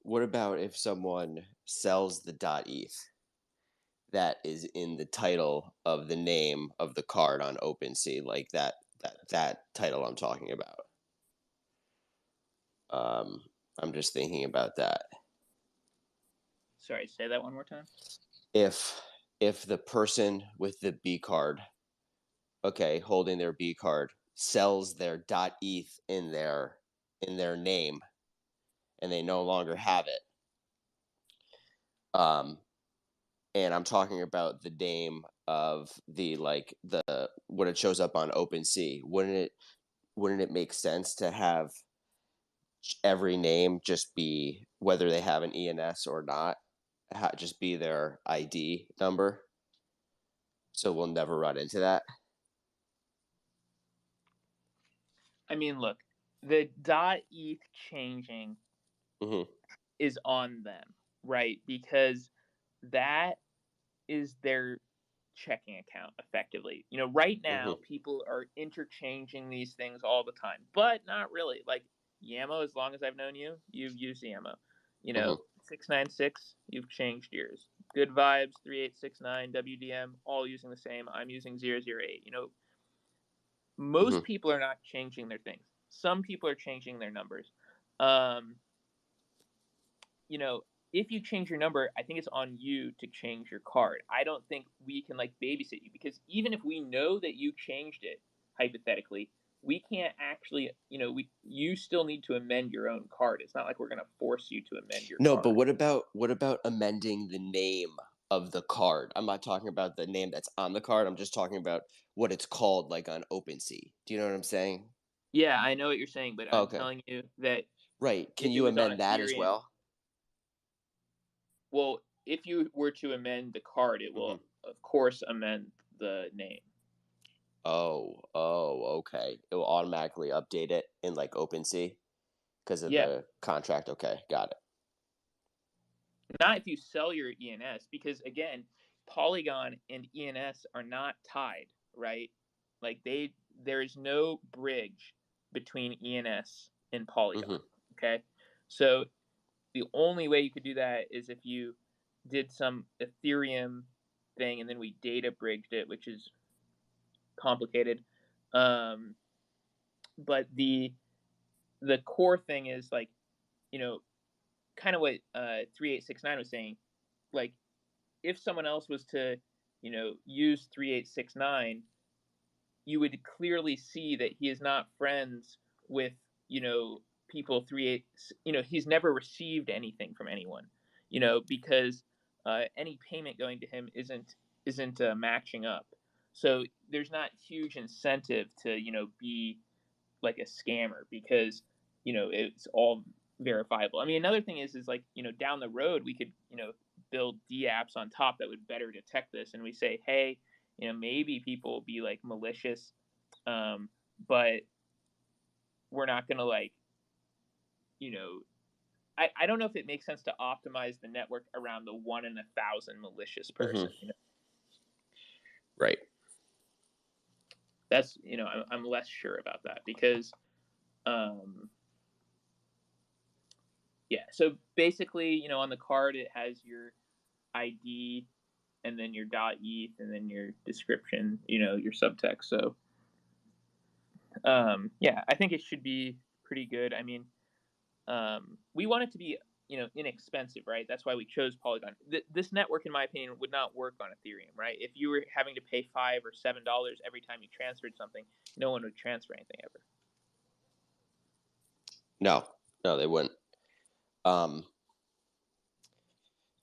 What about if someone sells the .eth that is in the title of the name of the card on OpenSea, like that title I'm talking about? I'm just thinking about that. Sorry, say that one more time. If the person with the B card, holding their B card, sells their .eth in their name, and they no longer have it, and I'm talking about the name of the when it shows up on OpenSea, wouldn't it make sense to have every name just be, whether they have an ENS or not, just be their ID number, so we'll never run into that? I mean, look, the .eth changing is on them, right? Because that is their checking account, effectively. Right now, people are interchanging these things all the time, but not really. Like Yamo, as long as I've known you, you've used Yamo. 696, you've changed yours. Good Vibes, 3869, WDM, all using the same. I'm using 008. Most people are not changing their things. Some people are changing their numbers. If you change your number, I think it's on you to change your card. I don't think we can babysit you, because even if we know that you changed it, hypothetically, we can't actually, you still need to amend your own card. It's not like we're going to force you to amend your card. No, but what about amending the name of the card? I'm not talking about the name that's on the card. I'm just talking about what it's called, like on OpenSea. Do you know what I'm saying? Yeah, I know what you're saying, but I'm telling you that. Right. Can you amend that as well? Well, if you were to amend the card, it will, of course, amend the name. Oh, okay. It will automatically update it in OpenSea because of the contract. Okay, got it. Not if you sell your ENS, because again, Polygon and ENS are not tied, right? There is no bridge between ENS and Polygon. Okay, so the only way you could do that is if you did some Ethereum thing and then we data bridged it, which is complicated. But the core thing is kind of what 3869 was saying. If someone else was to use 3869, you would clearly see that he is not friends with people 38. He's never received anything from anyone, because any payment going to him isn't matching up. So there's not huge incentive to be like a scammer, because it's all verifiable. I mean, another thing is like down the road we could build dApps on top that would better detect this, and we say, hey, maybe people will be like malicious, but we're not gonna like I don't know if it makes sense to optimize the network around the 1 in 1,000 malicious person. Right. That's I'm less sure about that, because yeah. So basically, on the card it has your ID and then your .eth and then your description, your subtext. So yeah, I think it should be pretty good. I mean, we want it to be inexpensive, right? That's why we chose Polygon. This network, in my opinion, would not work on Ethereum, right? If you were having to pay $5 or $7 every time you transferred something, no one would transfer anything ever. No, they wouldn't.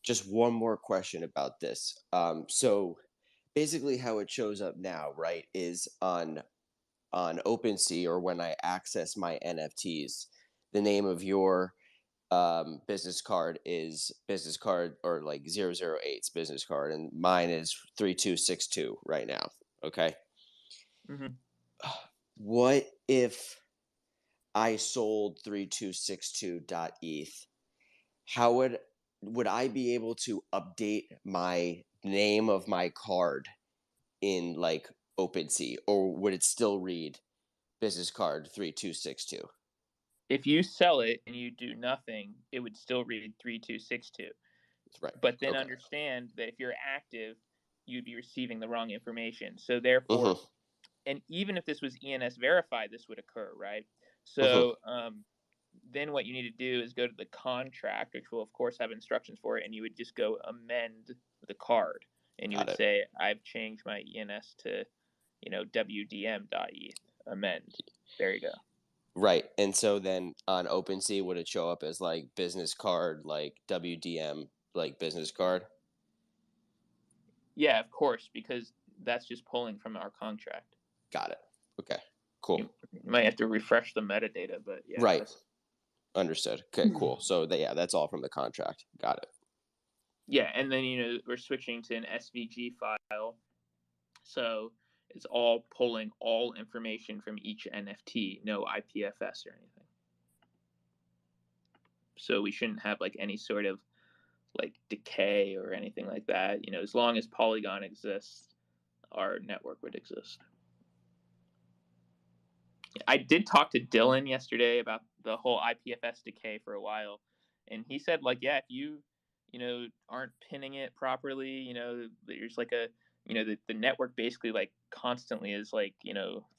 Just one more question about this. So basically how it shows up now, right, is on OpenSea, or when I access my NFTs, the name of your business card is business card, or like 008's business card, and mine is 3262 right now. Okay. Mm-hmm. What if I sold 3262.eth? How would I be able to update my name of my card in like OpenSea, or would it still read business card 3262? If you sell it and you do nothing, it would still read 3262. Right. But then understand that if you're active, you'd be receiving the wrong information. So therefore, and even if this was ENS verified, this would occur, right? So then what you need to do is go to the contract, which will of course have instructions for it, and you would just go amend the card, and you would say, I've changed my ENS to WDM.eth, amend. There you go. Right. And so then on OpenSea, would it show up as like business card, like WDM, like business card? Yeah, of course, because that's just pulling from our contract. Got it. Okay, cool. You might have to refresh the metadata, but yeah. Right. Understood. Okay, cool. So that's all from the contract. Got it. Yeah, and then we're switching to an SVG file, so it's all pulling all information from each NFT, no IPFS or anything. So we shouldn't have like any sort of like decay or anything like that. As long as Polygon exists, our network would exist. I did talk to Dylan yesterday about the whole IPFS decay for a while, and he said like, yeah, if you aren't pinning it properly, there's like a the network basically like constantly is like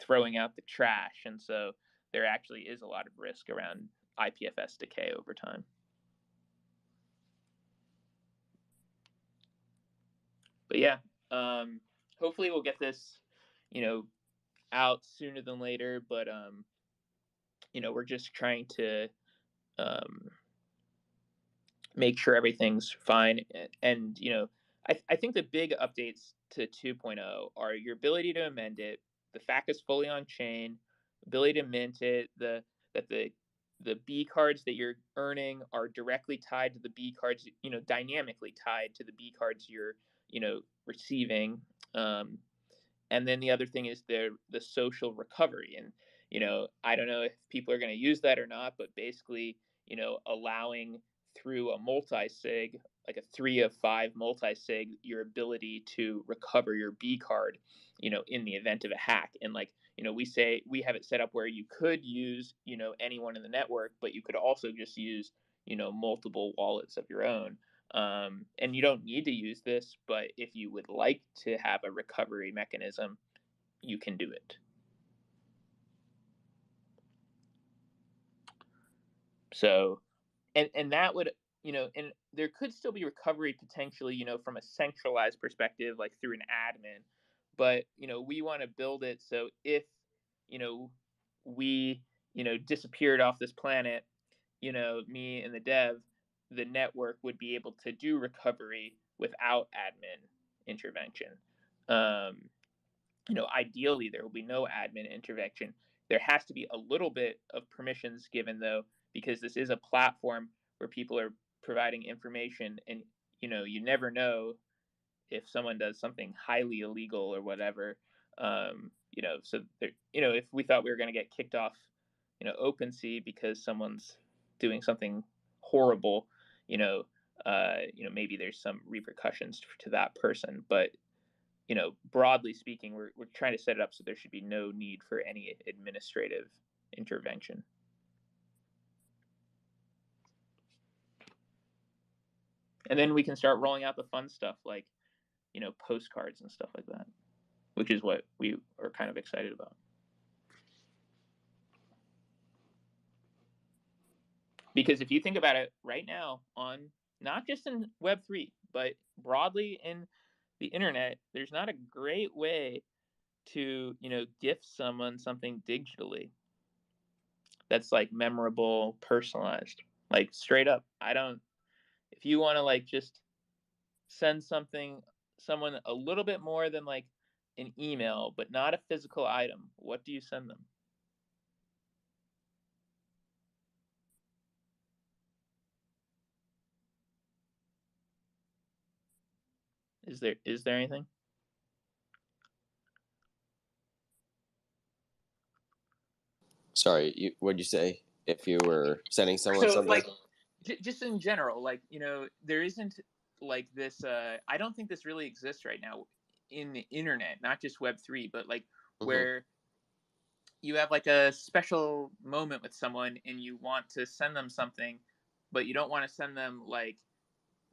throwing out the trash, and so there actually is a lot of risk around IPFS decay over time. But yeah, hopefully we'll get this out sooner than later, but we're just trying to make sure everything's fine. And I think the big updates to 2.0 are your ability to amend it, the fact it's fully on chain, ability to mint it, that the B cards that you're earning are directly tied to the B cards, dynamically tied to the B cards you're receiving. And then the other thing is the social recovery. And I don't know if people are going to use that or not, but basically allowing through a multi-sig, like a 3 of 5 multi-sig, your ability to recover your B card in the event of a hack. And like we say, we have it set up where you could use anyone in the network, but you could also just use multiple wallets of your own. And you don't need to use this, but if you would like to have a recovery mechanism, you can do it. So, and that would, and there could still be recovery potentially, from a centralized perspective, like through an admin, but, we want to build it so if, we, disappeared off this planet, me and the dev, the network would be able to do recovery without admin intervention. Ideally there will be no admin intervention. there has to be a little bit of permissions given, though, because this is a platform where people are providing information, and you never know if someone does something highly illegal or whatever. So there, if we thought we were going to get kicked off, OpenSea because someone's doing something horrible, maybe there's some repercussions to that person. But broadly speaking, we're trying to set it up so there should be no need for any administrative intervention. And then we can start rolling out the fun stuff like, postcards and stuff like that, which is what we are kind of excited about. Because if you think about it right now, on not just in Web3, but broadly in the internet, there's not a great way to, gift someone something digitally that's like memorable, personalized. Like straight up, if you want to like just send someone a little bit more than like an email, but not a physical item, what do you send them? Is there anything? Sorry, what'd you say? If you were sending someone something? Like, just in general, like, there isn't like this. I don't think this really exists right now in the internet, not just Web3, but like where you have like a special moment with someone and you want to send them something, but you don't want to send them like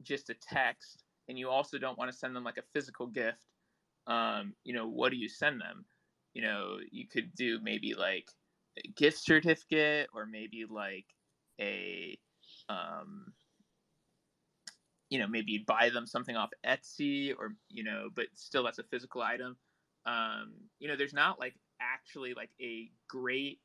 just a text, and you also don't want to send them like a physical gift. What do you send them? You could do maybe like a gift certificate, or maybe like a maybe buy them something off Etsy, or but still that's a physical item. There's not like actually like a great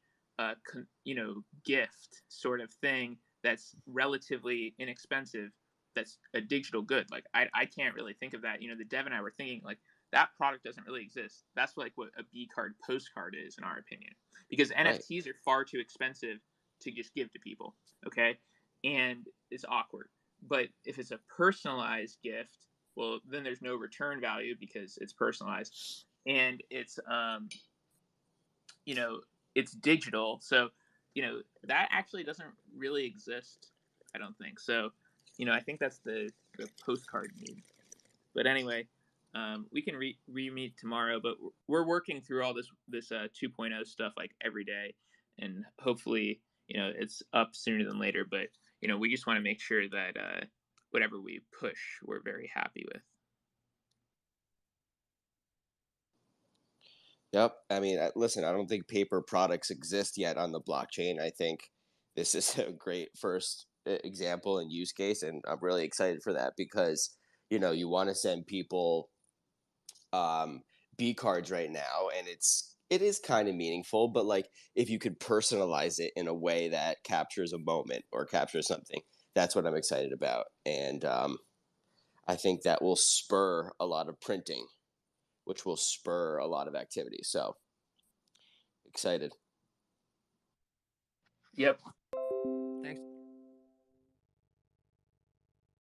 gift sort of thing that's relatively inexpensive, that's a digital good. Like I can't really think of that. The Dev and I were thinking like that product doesn't really exist. That's like what a Bcard postcard is, in our opinion, because NFTs are far too expensive to just give to people. Okay, and it's awkward. But if it's a personalized gift, well, then there's no return value because it's personalized, and it's it's digital. So that actually doesn't really exist, I don't think. So I think that's the postcard need. But anyway, we can re-meet tomorrow, but we're working through all this 2.0 stuff like every day, and hopefully it's up sooner than later. But we just want to make sure that whatever we push, we're very happy with. Yep. I mean, listen, I don't think paper products exist yet on the blockchain. I think this is a great first example and use case, and I'm really excited for that because you want to send people Bcards right now, and it is kind of meaningful, but like if you could personalize it in a way that captures a moment or captures something, that's what I'm excited about. And I think that will spur a lot of printing, which will spur a lot of activity. So excited. Yep.